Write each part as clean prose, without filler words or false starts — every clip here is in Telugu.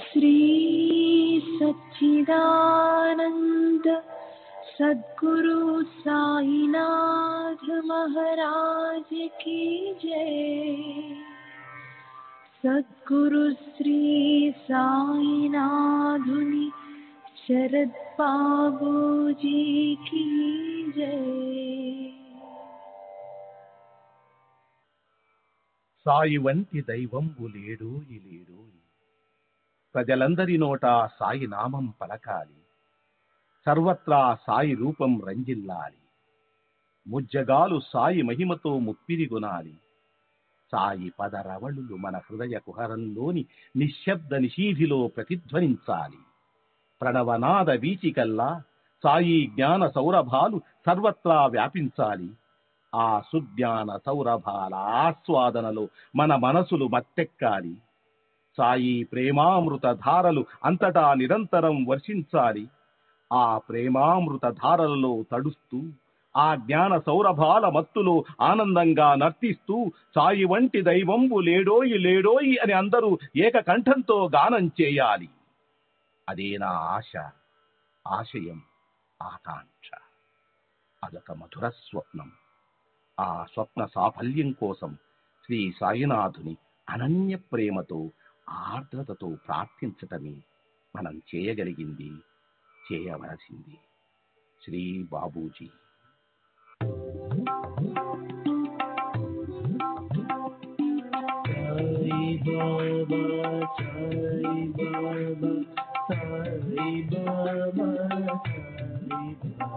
श्री सच्चिदानंद सद्गुरु साईनाथ महाराज की जय। सद्गुरु श्री साईनाथुनि शरद बाबूजी की जय। సాయి వంటి దైవంబు లేడోయి లేడోయి, ప్రజలందరి నోట సాయి నామం పలకాలి, సర్వత్రా సాయి రూపం రంజిల్లాలి, ముజ్జగాలు సాయి మహిమతో ముప్పిరిగొనాలి. సాయి పదరవళులు మన హృదయ కుహరంలోని నిశ్శబ్ద నిశీధిలో ప్రతిధ్వనించాలి. ప్రణవనాద వీచికల్లా సాయి జ్ఞాన సౌరభాలు సర్వత్రా వ్యాపించాలి. ఆ సుజ్ఞాన సౌరభాల ఆస్వాదనలో మన మనసులు మత్తెక్కాలి. సాయి ప్రేమామృత ధారలు అంతటా నిరంతరం వర్షించాలి. ఆ ప్రేమామృత ధారలలో తడుస్తూ, ఆ జ్ఞాన సౌరభాల మత్తులో ఆనందంగా నర్తిస్తూ సాయి వంటి దైవంబు లేడోయి లేడోయి అని అందరూ ఏకకంఠంతో గానం చేయాలి. అదే నా ఆశ, ఆశయం, ఆకాంక్ష. అదొక మధుర స్వప్నం. ఆ స్వప్న సాఫల్యం కోసం శ్రీ సాయినాథుని అనన్య ప్రేమతో, ఆర్ద్రతతో ప్రార్థించటమే మనం చేయగలిగింది, చేయవలసింది. Shri Babuji. Sai Baba, Sai Baba, Sai Baba, Sai Baba.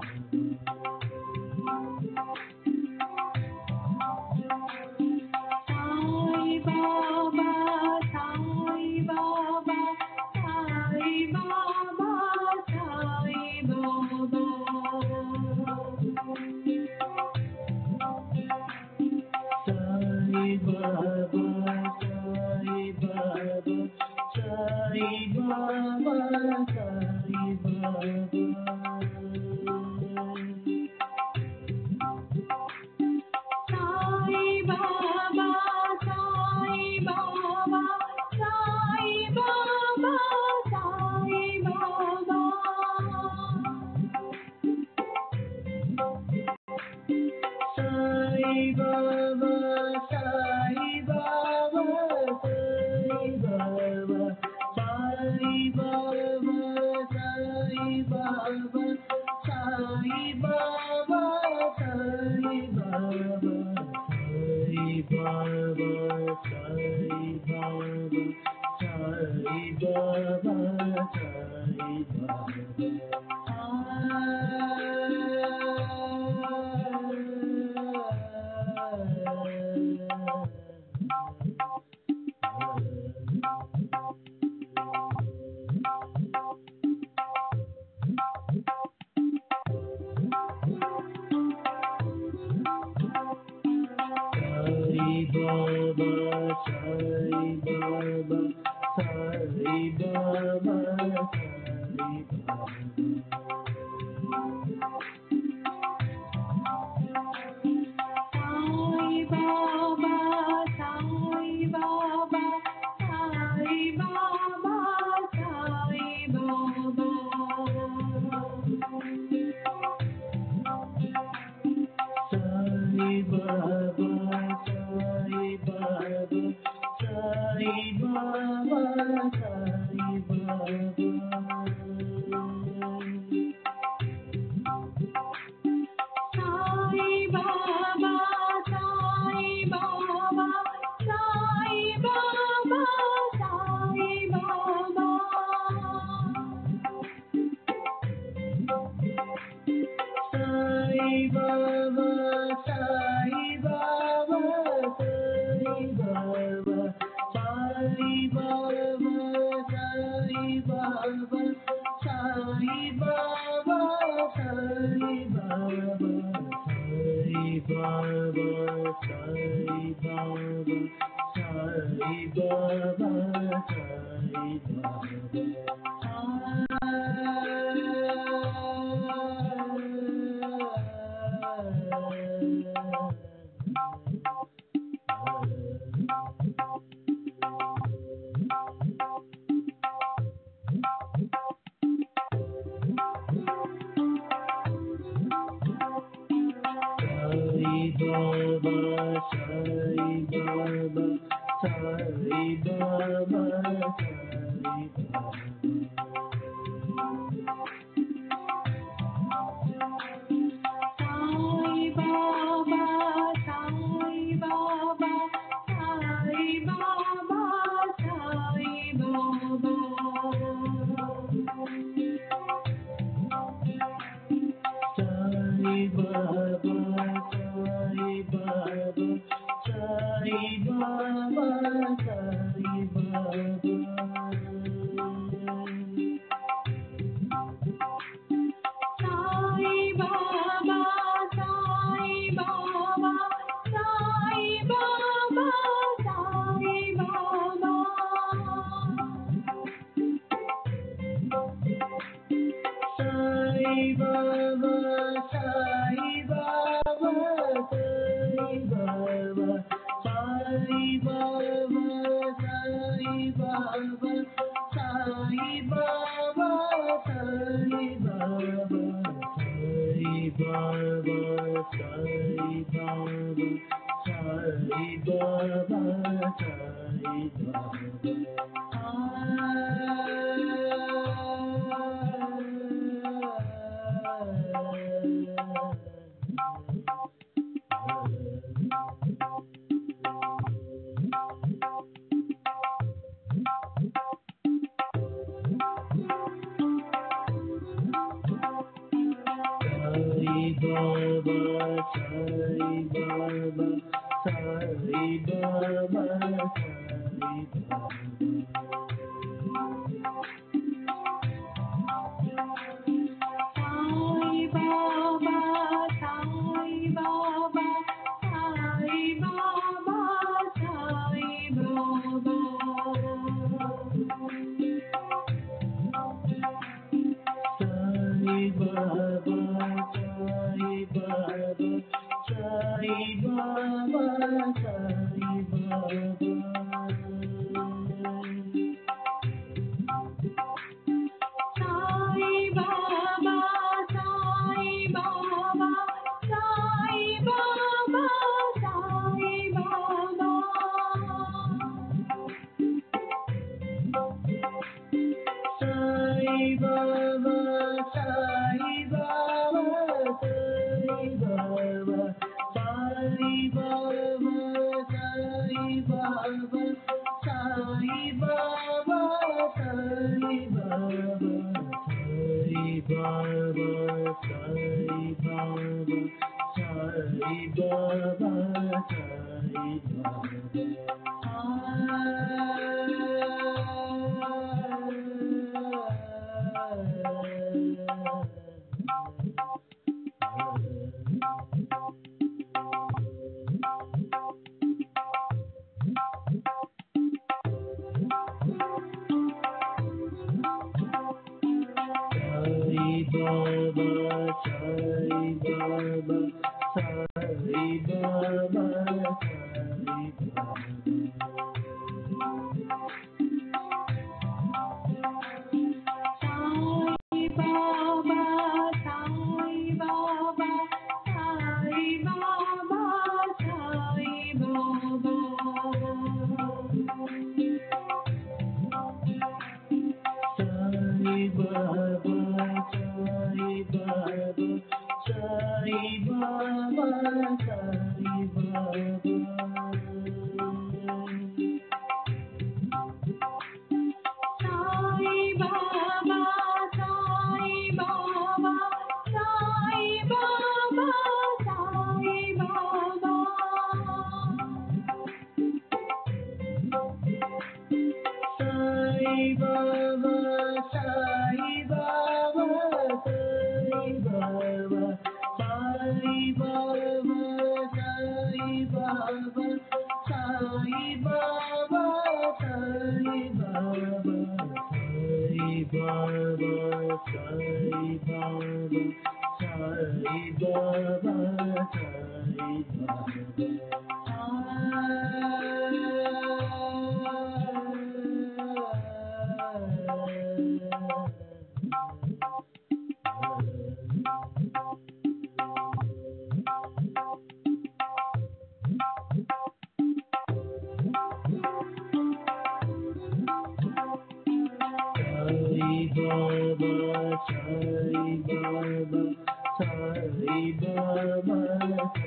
Baba, Sai Baba, Sai Baba, Sai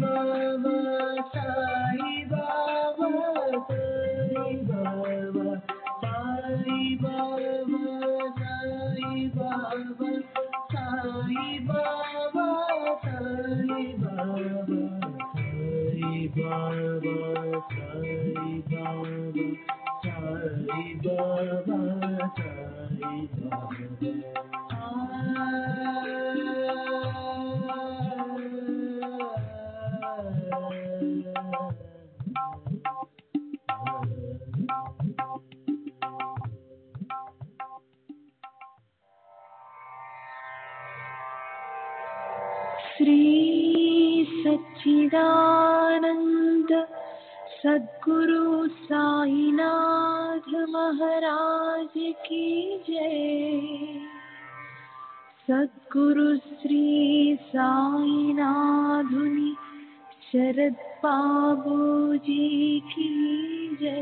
Baba, Sai Baba, Sai Baba, Sai Baba, Sai Baba, Sai Baba, Sai Baba, Sai Baba, Sai Baba, Sai Baba, Sai Shri सच्चिदानंद सद्गुरु साईनाथ महाराज की जय। सद्गुरु श्री साईनाथुनि शरद बाबूजी की जय।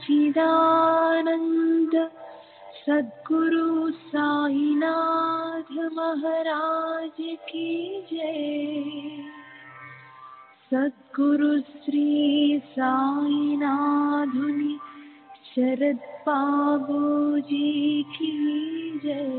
सच्चिदानन्द सद्गुरु साईनाथ महाराज की जय। सद्गुरु श्री साईनाथुनि शरद बाबूजी की जय।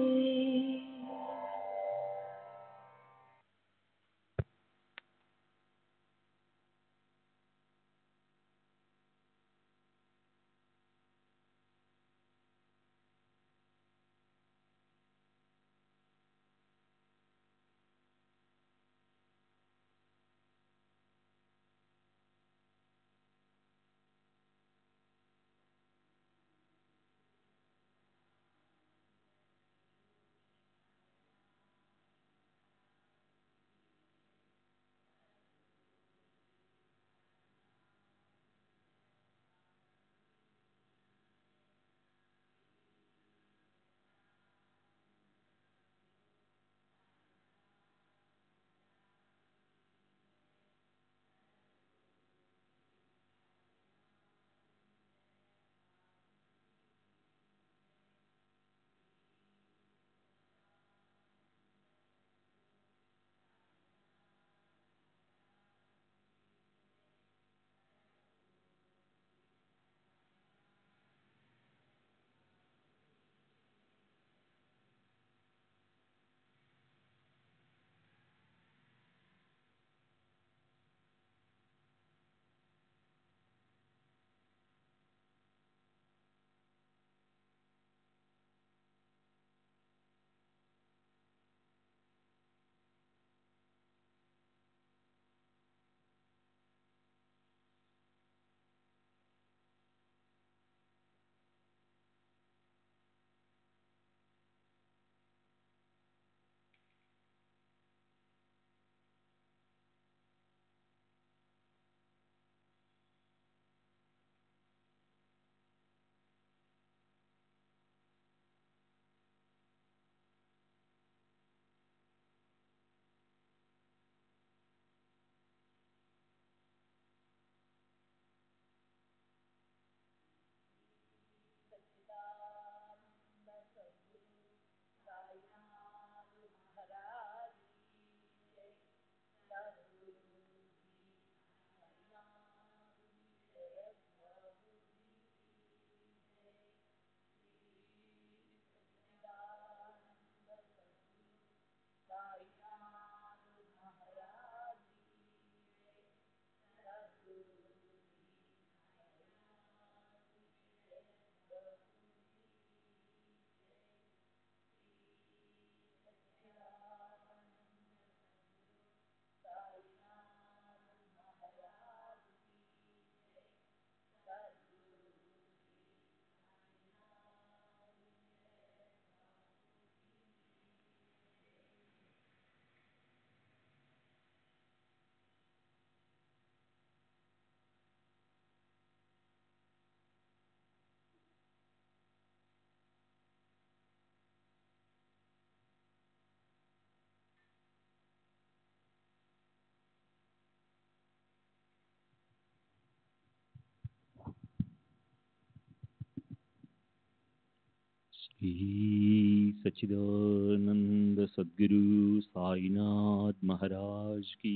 श्री सच्चिदानंद सद्गुरु साईनाथ महाराज की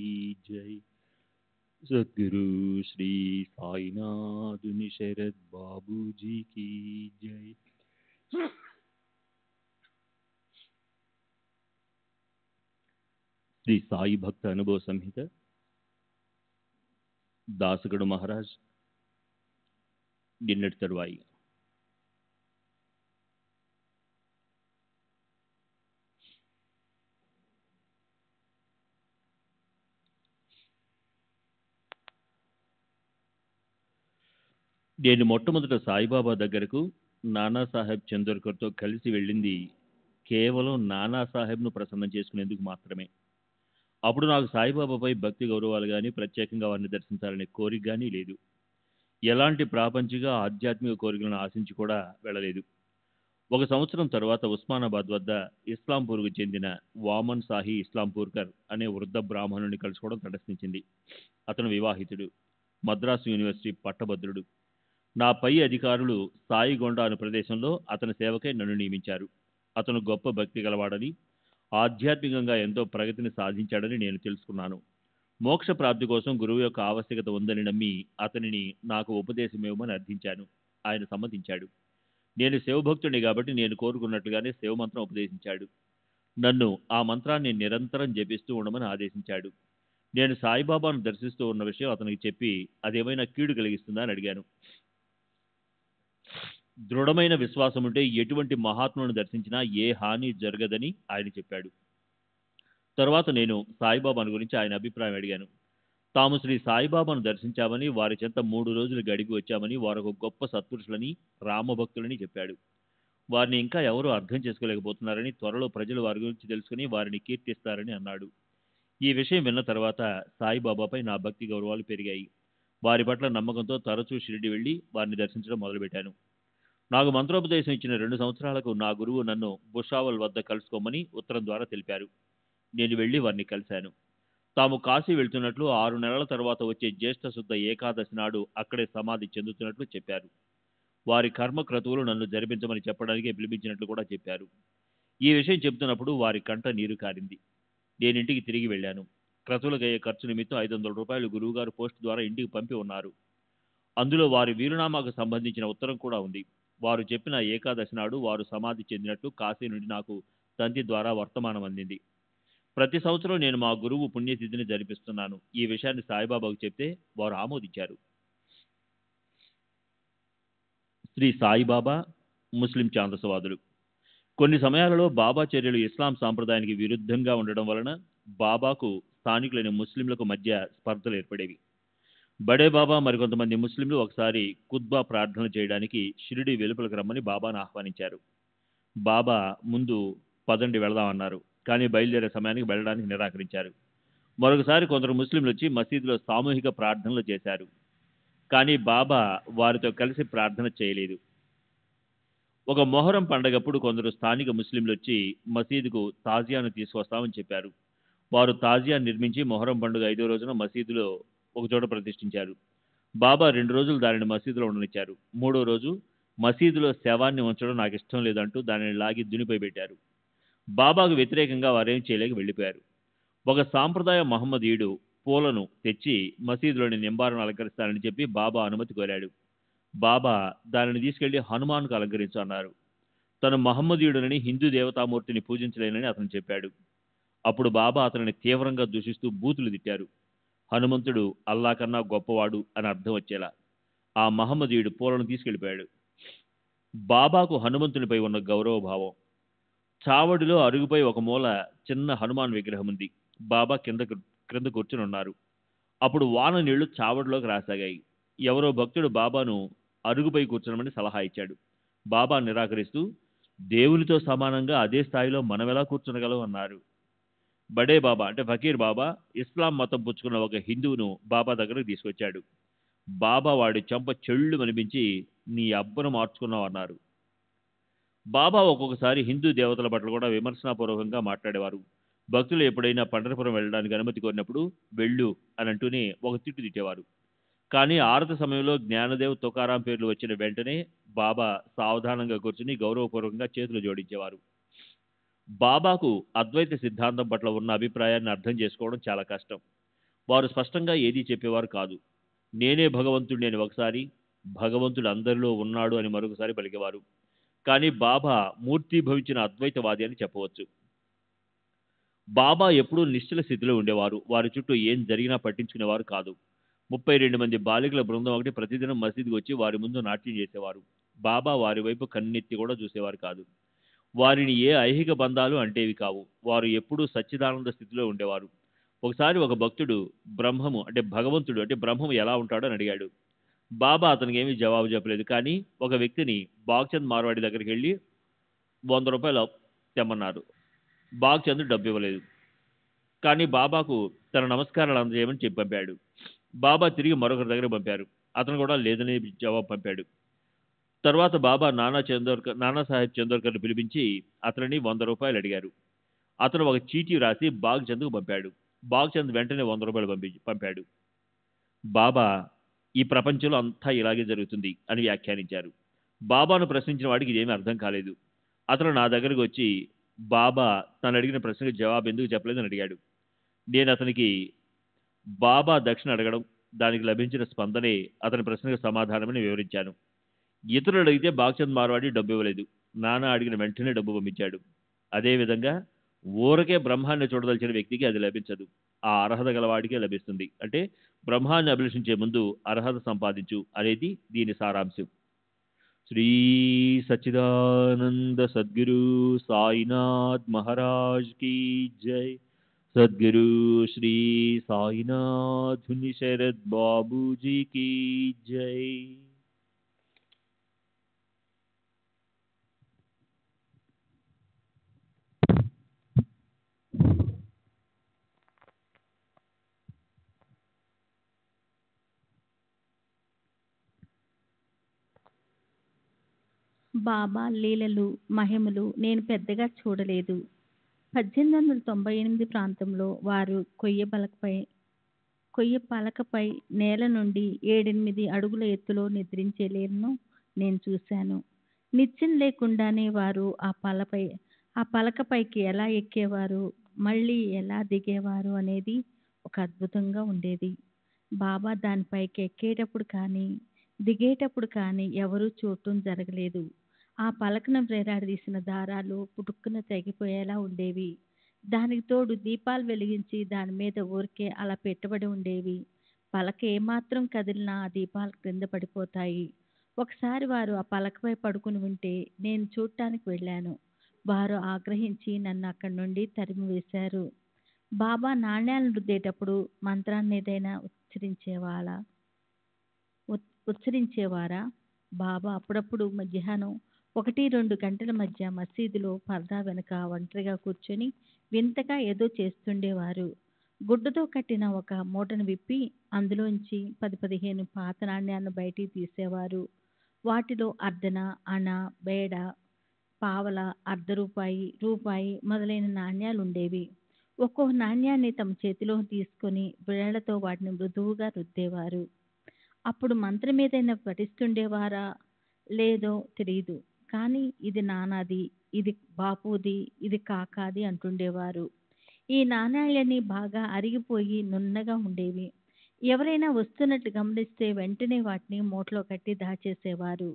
जय। सद्गुरु श्री साईनाथ शरद बाबू जी की जय। श्री साई भक्त अनुभव संहित दासगढ़ महाराज निन्नటి तरुवाई నేను మొట్టమొదట సాయిబాబా దగ్గరకు నానాసాహెబ్ చందోర్కర్తో కలిసి వెళ్ళింది కేవలం నానాసాహెబ్ను ప్రసన్నం చేసుకునేందుకు మాత్రమే. అప్పుడు నాకు సాయిబాబాపై భక్తి గౌరవాలు కానీ ప్రత్యేకంగా వారిని దర్శించాలనే కోరిక కానీ లేదు. ఎలాంటి ప్రాపంచిక ఆధ్యాత్మిక కోరికలను ఆశించి కూడా వెళ్ళలేదు. 1 సంవత్సరం తర్వాత ఉస్మానాబాద్ వద్ద ఇస్లాంపూర్కు చెందిన వామన్ సాహి ఇస్లాంపూర్కర్ అనే వృద్ధ బ్రాహ్మణుని కలుసుకోవడం తటస్థించింది. అతను వివాహితుడు, మద్రాసు యూనివర్సిటీ పట్టభద్రుడు. నా పై అధికారులు సాయిగొండ అనే ప్రదేశంలో అతని సేవకై నన్ను నియమించారు. అతను గొప్ప భక్తి గలవాడని, ఆధ్యాత్మికంగా ఎంతో ప్రగతిని సాధించాడని నేను తెలుసుకున్నాను. మోక్ష ప్రాప్తి కోసం గురువు యొక్క ఆవశ్యకత ఉందని నమ్మి అతనిని నాకు ఉపదేశం ఇవ్వమని అర్థించాను. ఆయన సమ్మతించాడు. నేను శివభక్తుడిని కాబట్టి నేను కోరుకున్నట్లుగానే శివమంత్రం ఉపదేశించాడు. నన్ను ఆ మంత్రాన్ని నిరంతరం జపిస్తూ ఉండమని ఆదేశించాడు. నేను సాయిబాబాను దర్శిస్తూ ఉన్న విషయం అతనికి చెప్పి అదేమైనా కీడు కలిగిస్తుందా అని అడిగాను. దృఢమైన విశ్వాసం ఉంటే ఎటువంటి మహాత్ములను దర్శించినా ఏ హాని జరగదని ఆయన చెప్పాడు. తరువాత నేను సాయిబాబాను గురించి ఆయన అభిప్రాయం అడిగాను. తాము శ్రీ సాయిబాబాను దర్శించామని, వారి చెంత 3 రోజులు గడిపి వచ్చామని, వారు ఒక గొప్ప సత్పురుషులని, రామభక్తులని చెప్పాడు. వారిని ఇంకా ఎవరూ అర్థం చేసుకోలేకపోతున్నారని, త్వరలో ప్రజలు వారి గురించి తెలుసుకుని వారిని కీర్తిస్తారని అన్నాడు. ఈ విషయం విన్న తర్వాత సాయిబాబాపై నా భక్తి గౌరవాలు పెరిగాయి. వారి పట్ల నమ్మకంతో తరచూ షిరిడి వెళ్లి వారిని దర్శించడం మొదలుపెట్టాను. నాకు మంత్రోపదేశం ఇచ్చిన 2 సంవత్సరాలకు నా గురువు నన్ను బుషావల్ వద్ద కలుసుకోమని ఉత్తరం ద్వారా తెలిపారు. నేను వెళ్లి వారిని కలిశాను. తాము కాశీ వెళ్తున్నట్లు, 6 నెలల తర్వాత వచ్చే జ్యేష్ఠ శుద్ధ ఏకాదశి నాడు అక్కడే సమాధి చెందుతున్నట్లు చెప్పారు. వారి కర్మ క్రతువులు నన్ను జరిపించమని చెప్పడానికి పిలిపించినట్లు కూడా చెప్పారు. ఈ విషయం చెబుతున్నప్పుడు వారి కంట నీరు కారింది. నేనింటికి తిరిగి వెళ్ళాను. క్రతువులకు అయ్యే ఖర్చు నిమిత్తం 500 రూపాయలు గురువుగారు పోస్ట్ ద్వారా ఇంటికి పంపి ఉన్నారు. అందులో వారి వీరునామాకు సంబంధించిన ఉత్తరం కూడా ఉంది. వారు చెప్పిన ఏకాదశి నాడు వారు సమాధి చెందినట్లు కాశీ నుండి నాకు తంతి ద్వారా వర్తమానం అందింది. ప్రతి సంవత్సరం నేను మా గురువు పుణ్యతిథిని జరిపిస్తున్నాను. ఈ విషయాన్ని సాయిబాబాకు చెప్తే వారు ఆమోదించారు. శ్రీ సాయిబాబా, ముస్లిం ఛాందసవాదులు. కొన్ని సమయాలలో బాబా చర్యలు ఇస్లాం సాంప్రదాయానికి విరుద్ధంగా ఉండడం వలన బాబాకు స్థానికులైన ముస్లింలకు మధ్య స్పర్ధలు ఏర్పడేవి. బడే బాబా మరికొంతమంది ముస్లింలు ఒకసారి ఖుత్బా ప్రార్థనలు చేయడానికి షిరిడి వెలుపలకు రమ్మని బాబాను ఆహ్వానించారు. బాబా ముందు పదండి వెళదామన్నారు. కానీ బయలుదేరే సమయానికి వెళ్ళడానికి నిరాకరించారు. మరొకసారి కొందరు ముస్లింలు వచ్చి మసీదులో సామూహిక ప్రార్థనలు చేశారు. కానీ బాబా వారితో కలిసి ప్రార్థన చేయలేదు. ఒక మొహరం పండగప్పుడు కొందరు స్థానిక ముస్లింలు వచ్చి మసీదుకు తాజియాను తీసుకొస్తామని చెప్పారు. వారు తాజియా నిర్మించి మొహరం పండుగ 5వ రోజున మసీదులో ఒకచోట ప్రతిష్ఠించారు. బాబా 2 రోజులు దానిని మసీదులో ఉండనిచ్చారు. 3వ రోజు మసీదులో శవాన్ని ఉంచడం నాకు ఇష్టం లేదంటూ దానిని లాగి దునిపై పెట్టారు. బాబాకు వ్యతిరేకంగా వారేం చేయలేక వెళ్ళిపోయారు. ఒక సాంప్రదాయ మహమ్మదీయుడు పూలను తెచ్చి మసీదులోని నింబారును అలంకరిస్తానని చెప్పి బాబా అనుమతి కోరాడు. బాబా దానిని తీసుకెళ్లి హనుమాన్కు అలంకరించు అన్నారు. తను మహమ్మదీయుడనని, హిందూ దేవతామూర్తిని పూజించలేనని అతను చెప్పాడు. అప్పుడు బాబా అతనిని తీవ్రంగా దూషిస్తూ బూతులు తిట్టారు. హనుమంతుడు అల్లా కన్నా గొప్పవాడు అని అర్థం వచ్చేలా. ఆ మహమ్మదీయుడు పూలను తీసుకెళ్లిపోయాడు. బాబాకు హనుమంతునిపై ఉన్న గౌరవ భావం. చావడిలో అరుగుపై ఒక మూల చిన్న హనుమాన్ విగ్రహం ఉంది. బాబా క్రింద కూర్చుని ఉన్నారు. అప్పుడు వాన నీళ్లు చావడిలోకి రాసాగాయి. ఎవరో భక్తుడు బాబాను అరుగుపై కూర్చోమని సలహా ఇచ్చాడు. బాబా నిరాకరిస్తూ దేవునితో సమానంగా అదే స్థాయిలో మనమెలా కూర్చునగలం అన్నారు. బడే బాబా అంటే ఫకీర్ బాబా ఇస్లాం మతం పుచ్చుకున్న ఒక హిందువును బాబా దగ్గరకు తీసుకొచ్చాడు. బాబా వాడి చెంప చెళ్ళు అనిపించి నీ అబ్బను మార్చుకున్నావు అన్నారు. బాబా ఒక్కొక్కసారి హిందూ దేవతల పట్ల కూడా విమర్శనాపూర్వకంగా మాట్లాడేవారు. భక్తులు ఎప్పుడైనా పండరపురం వెళ్ళడానికి అనుమతి కోరినప్పుడు వెళ్ళు అని అంటూనే ఒక తిట్టు తిట్టేవారు. కానీ ఆరతి సమయంలో జ్ఞానదేవ్, తుకారాం పేర్లు వచ్చిన వెంటనే బాబా సావధానంగా కూర్చుని గౌరవపూర్వకంగా చేతులు జోడించేవారు. బాబాకు అద్వైత సిద్ధాంతం పట్ల ఉన్న అభిప్రాయాన్ని అర్థం చేసుకోవడం చాలా కష్టం. వారు స్పష్టంగా ఏదీ చెప్పేవారు కాదు. నేనే భగవంతుడిని అని ఒకసారి, భగవంతుడు అందరిలో ఉన్నాడు అని మరొకసారి పలికేవారు. కానీ బాబా మూర్తిభవించిన అద్వైతవాది అని చెప్పవచ్చు. బాబా ఎప్పుడూ నిశ్చల స్థితిలో ఉండేవారు. వారి చుట్టూ ఏం జరిగినా పట్టించుకునేవారు కాదు. 32 మంది బాలికల బృందం ఒకటి ప్రతిదినం మసీదుకు వచ్చి వారి ముందు నాట్యం చేసేవారు. బాబా వారి వైపు కన్నెత్తి కూడా చూసేవారు కాదు. వారిని ఏ ఐహిక బంధాలు అంటేవి కావు. వారు ఎప్పుడూ సచ్చిదానంద స్థితిలో ఉండేవారు. ఒకసారి ఒక భక్తుడు బ్రహ్మము అంటే భగవంతుడు అంటే బ్రహ్మము ఎలా ఉంటాడో అని అడిగాడు. బాబా అతనికి ఏమీ జవాబు చెప్పలేదు. కానీ ఒక వ్యక్తిని బాగ్చంద్ మార్వాడి దగ్గరికి వెళ్ళి 100 రూపాయలు తెమ్మన్నారు. బాగ్చంద్ డబ్బు ఇవ్వలేదు. కానీ బాబాకు తన నమస్కారాలు అందజేయమని చెప్పి పంపాడు. బాబా తిరిగి మరొకరి దగ్గర పంపారు. అతను కూడా లేదని జవాబు పంపాడు. తర్వాత బాబా నానాసాహెబ్ చందోర్కర్ని పిలిపించి అతనిని 100 రూపాయలు అడిగారు. అతను ఒక చీటీ రాసి బాగ్చంద్కు పంపాడు. బాగ్చంద్ వెంటనే 100 రూపాయలు పంపాడు. బాబా ఈ ప్రపంచంలో అంతా ఇలాగే జరుగుతుంది అని వ్యాఖ్యానించారు. బాబాను ప్రశ్నించిన వాడికి ఇదేమీ అర్థం కాలేదు. అతను నా దగ్గరకు వచ్చి బాబా తను అడిగిన ప్రశ్నకు జవాబు ఎందుకు చెప్పలేదని అడిగాడు. నేను అతనికి బాబా దక్షిణ అడగడం, దానికి లభించిన స్పందనే అతని ప్రశ్నకు సమాధానమని వివరించాను. ఇతరులు అడిగితే బాగ్చంద్ మార్వాడి డబ్బు ఇవ్వలేదు. నాన్న అడిగిన వెంటనే డబ్బు పంపించాడు. అదేవిధంగా ఊరకే బ్రహ్మాన్ని చూడదలిచిన వ్యక్తికి అది లభించదు. ఆ అర్హత గలవాడికే లభిస్తుంది. అంటే బ్రహ్మాన్ని అభిలషించే ముందు అర్హత సంపాదించు అనేది దీని సారాంశం. శ్రీ సచ్చిదానంద సద్గురు సాయినాథ్ మహారాజ్ కీ జై. సద్గురు శ్రీ సాయినాథ్ శరద్ బాబూజీ కీ జై. బాబా లీలలు మహిమలు నేను పెద్దగా చూడలేదు. 1898 ప్రాంతంలో వారు కొయ్య పలకపై నేల నుండి 7-8 అడుగుల ఎత్తులో నిద్రించే లీలను నేను చూశాను. నిత్యం లేకుండానే వారు ఆ పలకపైకి ఎలా ఎక్కేవారు, మళ్ళీ ఎలా దిగేవారు అనేది ఒక అద్భుతంగా ఉండేది. బాబా దానిపైకి ఎక్కేటప్పుడు కానీ దిగేటప్పుడు కానీ ఎవరూ చూడటం జరగలేదు. ఆ పలకను వేలాడదీసిన దారాలు పుటుక్కున తెగిపోయేలా ఉండేవి. దానికి తోడు దీపాలు వెలిగించి దాని మీద ఊరికే అలా పెట్టబడి ఉండేవి. పలక ఏమాత్రం కదిలినా ఆ దీపాలు క్రింద పడిపోతాయి. ఒకసారి వారు ఆ పలకపై పడుకుని ఉంటే నేను చూడటానికి వెళ్ళాను. వారు ఆగ్రహించి నన్ను అక్కడి నుండి తరిమివేశారు. బాబా నాణ్యాలను రుద్దేటప్పుడు మంత్రాన్ని ఏదైనా ఉచ్చరించేవారా? బాబా అప్పుడప్పుడు మధ్యాహ్నం 1-2 గంటల మధ్య మసీదులో పర్దా వెనుక ఒంటరిగా కూర్చొని వింతగా ఏదో చేస్తుండేవారు. గుడ్డతో కట్టిన ఒక మూటను విప్పి అందులోంచి 10-15 పాత నాణ్యాలను బయటికి తీసేవారు. వాటిలో అర్ధన, అణ, బేడ, పావల, అర్ధ రూపాయి, రూపాయి మొదలైన నాణ్యాలు ఉండేవి. ఒక్కో నాణ్యాన్ని తమ చేతిలో తీసుకొని వేళ్లతో వాటిని మృదువుగా రుద్దేవారు. అప్పుడు మంత్రం ఏదైనా పఠిస్తుండేవారా లేదో తెలియదు, కానీ ఇది నానాది, ఇది బాపూది, ఇది కాకాది అంటుండేవారు. ఈ నాణ్యాలన్నీ బాగా అరిగిపోయి నున్నగా ఉండేవి. ఎవరైనా వస్తున్నట్లు గమనిస్తే వెంటనే వాటిని మూటలో కట్టి దాచేసేవారు.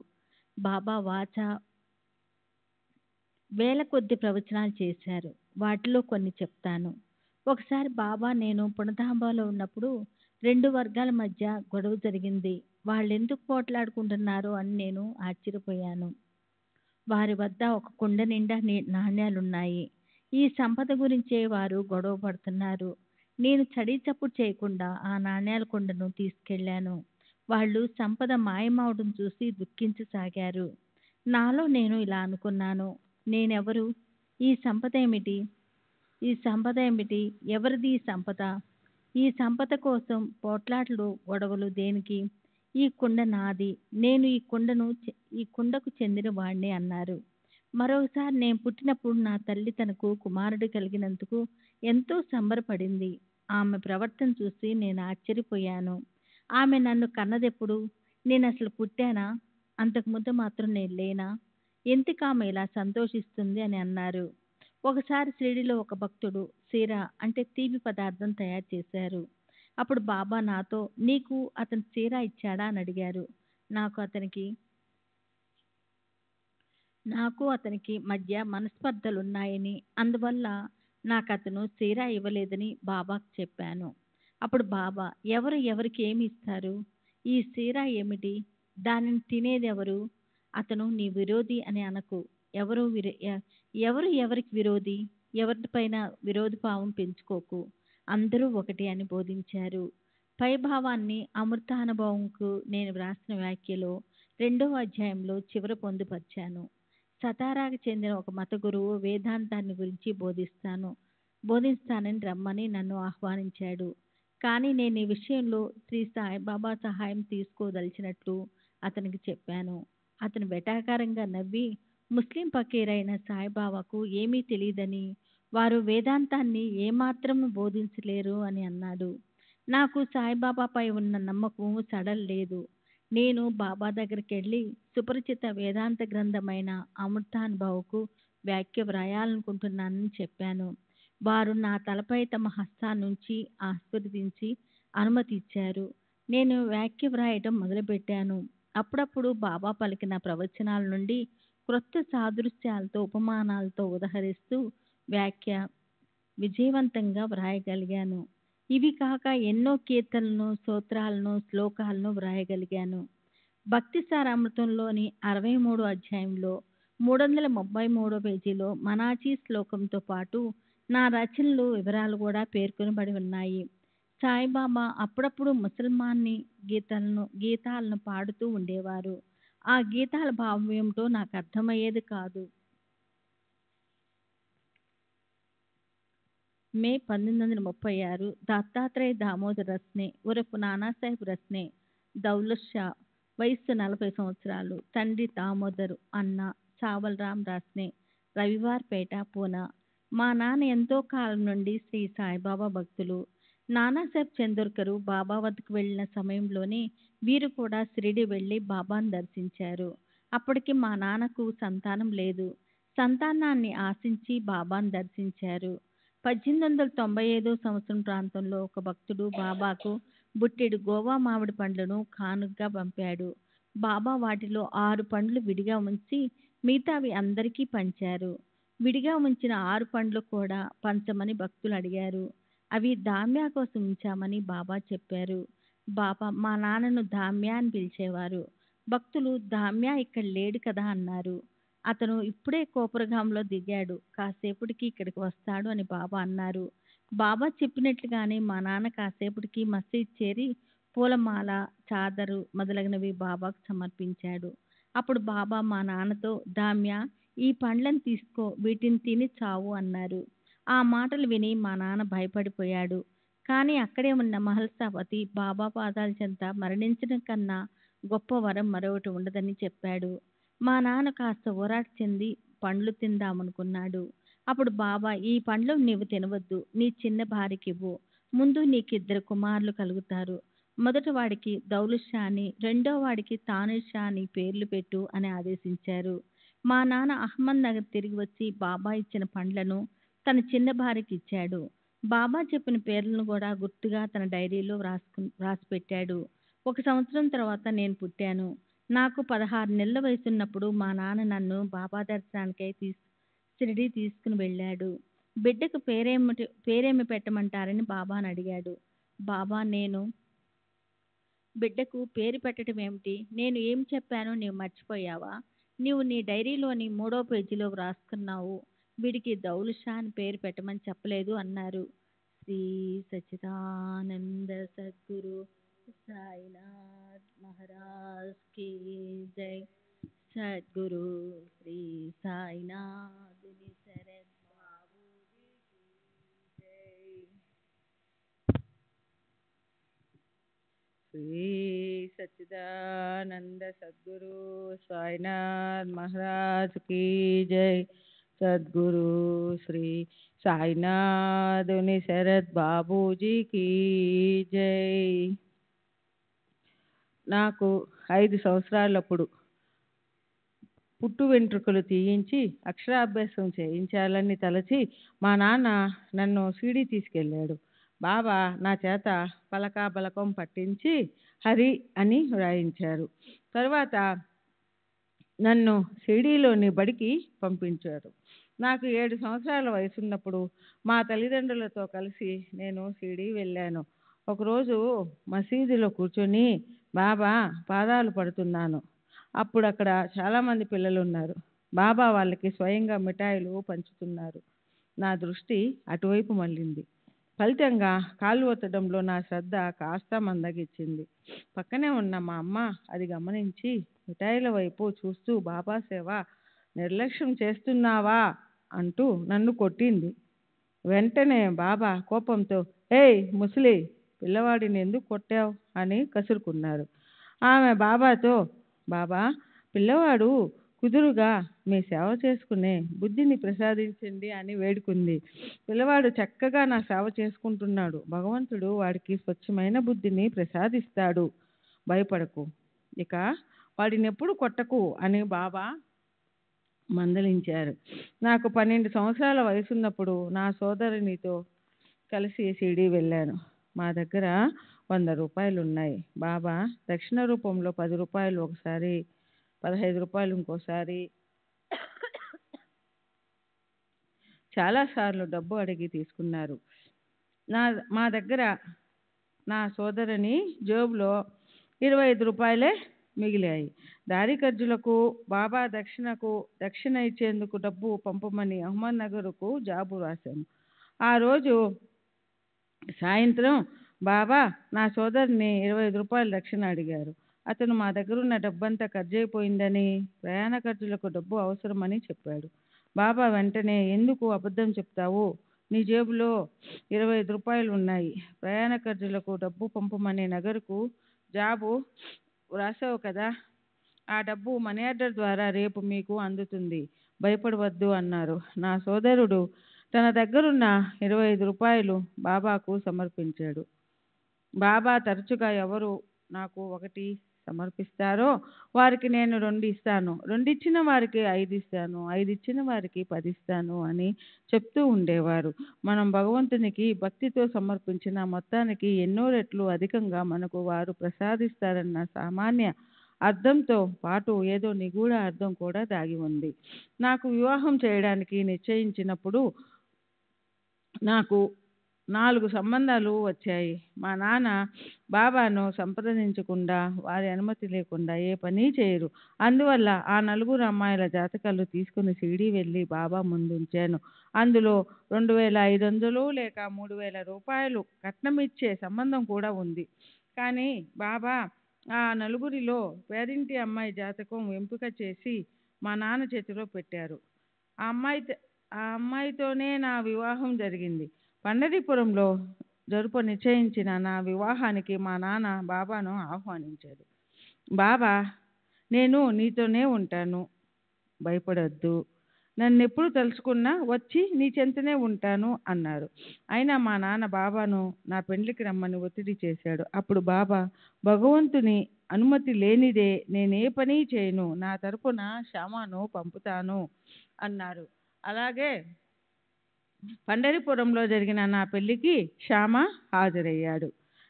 బాబా వేల కొద్ది ప్రవచనాలు చేశారు. వాటిలో కొన్ని చెప్తాను. ఒకసారి బాబా నేను పుణతాంబాలో ఉన్నప్పుడు 2 వర్గాల మధ్య గొడవ జరిగింది. వాళ్ళెందుకు పోట్లాడుకుంటున్నారో అని నేను ఆశ్చర్యపోయాను. వారి వద్ద ఒక కుండ నిండా నాణ్యాలున్నాయి. ఈ సంపద గురించే వారు గొడవ పడుతున్నారు. నేను చడి చప్పుడు చేయకుండా ఆ నాణ్యాల కుండను తీసుకెళ్లాను. వాళ్ళు సంపద మాయమవడం చూసి దుఃఖించసాగారు. నాలో నేను ఇలా అనుకున్నాను, నేనెవరు? ఈ సంపద ఏమిటి? ఎవరిది ఈ సంపద? ఈ సంపద కోసం పోట్లాటలు గొడవలు దేనికి? ఈ కుండ నాది, నేను ఈ కుండకు చెందిన వాణ్ణి అన్నారు. మరోసారి నేను పుట్టినప్పుడు నా తల్లి తనకు కుమారుడు కలిగినందుకు ఎంతో సంబరపడింది. ఆమె ప్రవర్తన చూసి నేను ఆశ్చర్యపోయాను. ఆమె నన్ను కన్నదెప్పుడు? నేను అసలు పుట్టానా? అంతకుముందు మాత్రం నేను లేనా? ఎందుకు ఆమె ఇలా సంతోషిస్తుంది అని అన్నారు. ఒకసారి షిరిడీలో ఒక భక్తుడు సీరా అంటే తీపి పదార్థం తయారు చేశారు. అప్పుడు బాబా నాతో, నీకు అతను సీరా ఇచ్చాడా అని అడిగారు. నాకు అతనికి మధ్య మనస్పర్ధలున్నాయని, అందువల్ల నాకు అతను సీరా ఇవ్వలేదని బాబాకు చెప్పాను. అప్పుడు బాబా, ఎవరికి ఏమి ఇస్తారు? ఈ సీరా ఏమిటి? దానిని తినేది ఎవరు? అతను నీ విరోధి అని అనకు. ఎవరు ఎవరికి విరోధి? ఎవరిపైన విరోధభావం పెంచుకోకు. అందరూ ఒకటి అని బోధించారు. పైభావాన్ని అమృతానుభవంకు నేను వ్రాసిన వ్యాఖ్యలో 2వ అధ్యాయంలో చివర పొందుపరిచాను. సతారాకు చెందిన ఒక మత గురువు వేదాంతాన్ని గురించి బోధిస్తానని రమ్మని నన్ను ఆహ్వానించాడు. కానీ నేను ఈ విషయంలో శ్రీ సాయిబాబా సహాయం తీసుకోదలిచినట్లు అతనికి చెప్పాను. అతను వెటాకారంగా నవ్వి, ముస్లిం ఫకీరైన సాయిబాబాకు ఏమీ తెలియదని, వారు వేదాంతాన్ని ఏమాత్రం బోధించలేరు అని అన్నాడు. నాకు సాయిబాబాపై ఉన్న నమ్మకం సడలేదు. నేను బాబా దగ్గరికి వెళ్ళి సుపరిచిత వేదాంత గ్రంథమైన అమృతానుభవకు వ్యాఖ్య వ్రాయాలనుకుంటున్నానని చెప్పాను. వారు నా తలపై తమ హస్తాన్నుంచి ఆశీర్వదించి అనుమతి ఇచ్చారు. నేను వ్యాఖ్య వ్రాయటం మొదలుపెట్టాను. అప్పుడప్పుడు బాబా పలికిన ప్రవచనాల నుండి క్రొత్త సాదృశ్యాలతో ఉపమానాలతో ఉదహరిస్తూ వ్యాఖ్య విజయవంతంగా వ్రాయగలిగాను. ఇవి కాక ఎన్నో కీర్తనలను, స్తోత్రాలను, శ్లోకాలను వ్రాయగలిగాను. భక్తి సారామృతంలోని 63 అధ్యాయంలో 333 పేజీలో మనాచీ శ్లోకంతో పాటు నా రచనలు వివరాలు కూడా పేర్కొనబడి ఉన్నాయి. సాయిబాబా అప్పుడప్పుడు ముసల్మాన్ని గీతాలను పాడుతూ ఉండేవారు. ఆ గీతాల భావం ఏమిటో నాకు అర్థమయ్యేది కాదు. మే 1936 దత్తాత్రేయ దామోదర్ రస్నే ఉరఫ్ నానాసాహెబ్ రస్నే, దౌలత్ షా, వయస్సు 40 సంవత్సరాలు, తండ్రి దామోదర్, అన్న చావల్రామ్ రస్నే, రవివార్పేట, పూనా. మా నాన్న ఎంతో కాలం నుండి శ్రీ సాయిబాబా భక్తులు. నానాసాహెబ్ చందోర్కర్ బాబా వద్దకు వెళ్ళిన సమయంలోనే వీరు కూడా షిరిడి వెళ్ళి బాబాను దర్శించారు. అప్పటికి మా నాన్నకు సంతానం లేదు. సంతానాన్ని ఆశించి బాబాను దర్శించారు. 1895 సంవత్సరం ప్రాంతంలో ఒక భక్తుడు బాబాకు బుట్టెడు గోవా మామిడి పండ్లను కానుకగా పంపాడు. బాబా వాటిలో 6 పండ్లు విడిగా ఉంచి మిగతావి అందరికీ పంచారు. విడిగా ఉంచిన 6 పండ్లు కూడా పంచమని భక్తులు అడిగారు. అవి దామ్యా కోసం ఉంచామని బాబా చెప్పారు. బాబా మా నాన్నను దామ్యా అని పిలిచేవారు. భక్తులు దామ్యా ఇక్కడ లేడు కదా అన్నారు. అతను ఇప్పుడే కోపురగాంలో దిగాడు, కాసేపటికి ఇక్కడికి వస్తాడు అని బాబా అన్నారు. బాబా చెప్పినట్లుగానే మా నాన్న కాసేపటికి మసీద్ చేరి పూలమాల, చాదరు మొదలగునవి బాబాకు సమర్పించాడు. అప్పుడు బాబా మా నాన్నతో, దామ్యా, ఈ పండ్లను తీసుకో, వీటిని తిని చావు అన్నారు. ఆ మాటలు విని మా నాన్న భయపడిపోయాడు. కానీ అక్కడే ఉన్న మహల్సాపతి బాబా పాదాల చెంత మరణించడం కన్నా గొప్ప వరం మరొకటి ఉండదని చెప్పాడు. మా నాన్న కాస్త ఊరాట చెంది పండ్లు తిందామనుకున్నాడు. అప్పుడు బాబా, ఈ పండ్లు నీవు తినవద్దు, నీ చిన్న భార్యకి ఇవ్వు. ముందు నీకు 2 కుమారులు కలుగుతారు. మొదటి వాడికి దౌలత్ షా అని, రెండో వాడికి తానిర్ షా అని పేర్లు పెట్టు అని ఆదేశించారు. మా నాన్న అహ్మద్ నగర్ తిరిగి వచ్చి బాబా ఇచ్చిన పండ్లను తన చిన్న భార్యకి ఇచ్చాడు. బాబా చెప్పిన పేర్లను కూడా గుర్తుగా తన డైరీలో రాసి పెట్టాడు. 1 సంవత్సరం తర్వాత నేను పుట్టాను. నాకు 16 నెలల వయసున్నప్పుడు మా నాన్న నన్ను బాబా దర్శనానికై షిరిడి తీసుకుని వెళ్ళాడు. బిడ్డకు పేరేమి పెట్టమంటారని బాబాను అడిగాడు. బాబా, నేను బిడ్డకు పేరు పెట్టడం ఏమిటి? నేను ఏం చెప్పానో నీవు మర్చిపోయావా? నీవు నీ డైరీలోని 3వ పేజీలో వ్రాసుకున్నావు. వీడికి దౌలత్ షా అని పేరు పెట్టమని చెప్పలేదు అన్నారు. శ్రీ సచ్చిదానంద సద్గురు సాయినాథ్ మహారాజ్ की जय. सद्गुरु श्री साईनाथ शरण बाबू जी की जय. श्री सच्चिदानंद सद्गुरु साईनाथ महाराज की जय. सद्गुरु श्री साईनाथ शरद बाबू जी की जय. నాకు 5 సంవత్సరాలప్పుడు పుట్టు వెంట్రుకలు తీయించి అక్షరాభ్యాసం చేయించాలని తలచి మా నాన్న నన్ను షిరిడి తీసుకెళ్ళాడు. బాబా నా చేత పలకా బలకం పట్టించి హరి అని వ్రాయించారు. తర్వాత నన్ను షిరిడీలోని బడికి పంపించారు. నాకు 7 సంవత్సరాల వయసున్నప్పుడు మా తల్లిదండ్రులతో కలిసి నేను షిరిడి వెళ్ళాను. ఒకరోజు మసీదులో కూర్చొని బాబా పాదాలు పడుతున్నాను. అప్పుడు అక్కడ చాలామంది పిల్లలు ఉన్నారు. బాబా వాళ్ళకి స్వయంగా మిఠాయిలు పంచుతున్నారు. నా దృష్టి అటువైపు మళ్ళింది. ఫలితంగా కాళ్ళు ఒత్తడంలో నా శ్రద్ధ కాస్త మందగించింది. పక్కనే ఉన్న మా అమ్మ అది గమనించి మిఠాయిల వైపు చూస్తూ, బాబా సేవ నిర్లక్ష్యం చేస్తున్నావా అంటూ నన్ను కొట్టింది. వెంటనే బాబా కోపంతో, ఏయ్ ముసలి, పిల్లవాడిని ఎందుకు కొట్టావు అని కసురుకున్నారు. ఆమె బాబాతో, బాబా, పిల్లవాడు కుదురుగా మీ సేవ చేసుకునే బుద్ధిని ప్రసాదించండి అని వేడుకుంది. పిల్లవాడు చక్కగా నా సేవ చేసుకుంటున్నాడు. భగవంతుడు వాడికి స్వచ్ఛమైన బుద్ధిని ప్రసాదిస్తాడు. భయపడకు, ఇక వాడిని ఎప్పుడు కొట్టకు అని బాబా మందలించారు. నాకు 12 సంవత్సరాల వయసున్నప్పుడు నా సోదరునితో కలిసి షిరిడీ వెళ్ళాను. మా దగ్గర 100 రూపాయలు ఉన్నాయి. బాబా దక్షిణ రూపంలో 10 రూపాయలు ఒకసారి, 15 రూపాయలు ఇంకోసారి, చాలాసార్లు డబ్బు అడిగి తీసుకున్నారు. మా దగ్గర నా సోదరుని జేబులో 25 రూపాయలే మిగిలాయి. దారి ఖర్చులకు, బాబా దక్షిణ ఇచ్చేందుకు డబ్బు పంపమని అహ్మద్ నగర్కు జాబు రాశాను. ఆ రోజు సాయంత్రం బాబా నా సోదరుని 25 రూపాయలు దక్షిణ అడిగారు. అతను మా దగ్గరున్న డబ్బంతా ఖర్చయిపోయిందని, ప్రయాణ ఖర్చులకు డబ్బు అవసరమని చెప్పాడు. బాబా వెంటనే, ఎందుకు అబద్ధం చెప్తావు? నీ జేబులో 25 రూపాయలు ఉన్నాయి. ప్రయాణ ఖర్చులకు డబ్బు పంపమని నగరుకు జాబు రాసావు కదా, ఆ డబ్బు మనీ ఆర్డర్ ద్వారా రేపు మీకు అందుతుంది. భయపడవద్దు అన్నారు. నా సోదరుడు తన దగ్గరున్న 25 రూపాయలు బాబాకు సమర్పించాడు. బాబా తరచుగా ఎవరు నాకు 1 సమర్పిస్తారో వారికి నేను 2 ఇస్తాను, 2 ఇచ్చిన వారికి 5 ఇస్తాను, 5 ఇచ్చిన వారికి 10 ఇస్తాను అని చెప్తూ ఉండేవారు. మనం భగవంతునికి భక్తితో సమర్పించిన మొత్తానికి ఎన్నో రెట్లు అధికంగా మనకు వారు ప్రసాదిస్తారన్న సామాన్య అర్థంతో పాటు ఏదో నిగూఢ అర్థం కూడా దాగి ఉంది. నాకు వివాహం చేయడానికి నిశ్చయించినప్పుడు నాకు 4 సంబంధాలు వచ్చాయి. మా నాన్న బాబాను సంప్రదించకుండా, వారి అనుమతి లేకుండా ఏ పని చేయరు. అందువల్ల ఆ 4 అమ్మాయిల జాతకాలు తీసుకుని షిరిడీ వెళ్ళి బాబా ముందుంచాను. అందులో 2500 లేక 3000 రూపాయలు కట్నమిచ్చే సంబంధం కూడా ఉంది. కానీ బాబా ఆ 4 పేరింటి అమ్మాయి జాతకం ఎంపిక చేసి మా నాన్న చేతిలో పెట్టారు. ఆ అమ్మాయితోనే నా వివాహం జరిగింది. పండరీపురంలో జరుపు నిశ్చయించిన నా వివాహానికి మా నాన్న బాబాను ఆహ్వానించాడు. బాబా, నేను నీతోనే ఉంటాను, భయపడొద్దు, నన్నెప్పుడు తలుచుకున్నా వచ్చి నీ చెంతనే ఉంటాను అన్నారు. అయినా మా నాన్న బాబాను నా పెండ్లికి రమ్మని ఒత్తిడి చేశాడు. అప్పుడు బాబా, భగవంతుని అనుమతి లేనిదే నేనే పని చేయను, నా తరపున శ్యామను పంపుతాను అన్నారు. అలాగే పండరీపురంలో జరిగిన నా పెళ్లికి శ్యామ హాజరయ్యాడు.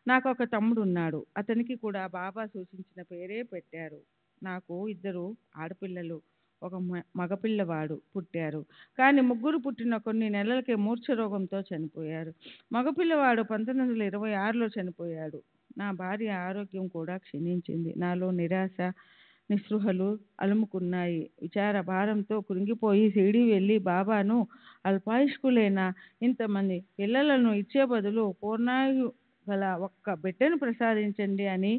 నాకు ఒక తమ్ముడు ఉన్నాడు. అతనికి కూడా బాబా సూచించిన పేరే పెట్టారు. నాకు 2 ఆడపిల్లలు, ఒక మగపిల్లవాడు పుట్టారు. కానీ 3 పుట్టిన కొన్ని నెలలకే మూర్ఛ రోగంతో చనిపోయారు. మగపిల్లవాడు 1926లో చనిపోయాడు. నా భార్య ఆరోగ్యం కూడా క్షీణించింది. నాలో నిరాశ, నిస్పృహలు అలుముకున్నాయి. విచార భారంతో కృంగిపోయి షిరిడీ వెళ్ళి బాబాను, అల్పాయుష్కులైన ఇంతమంది పిల్లలను ఇచ్చే బదులు పూర్ణాయు గల ఒక్క బిడ్డను ప్రసాదించండి అని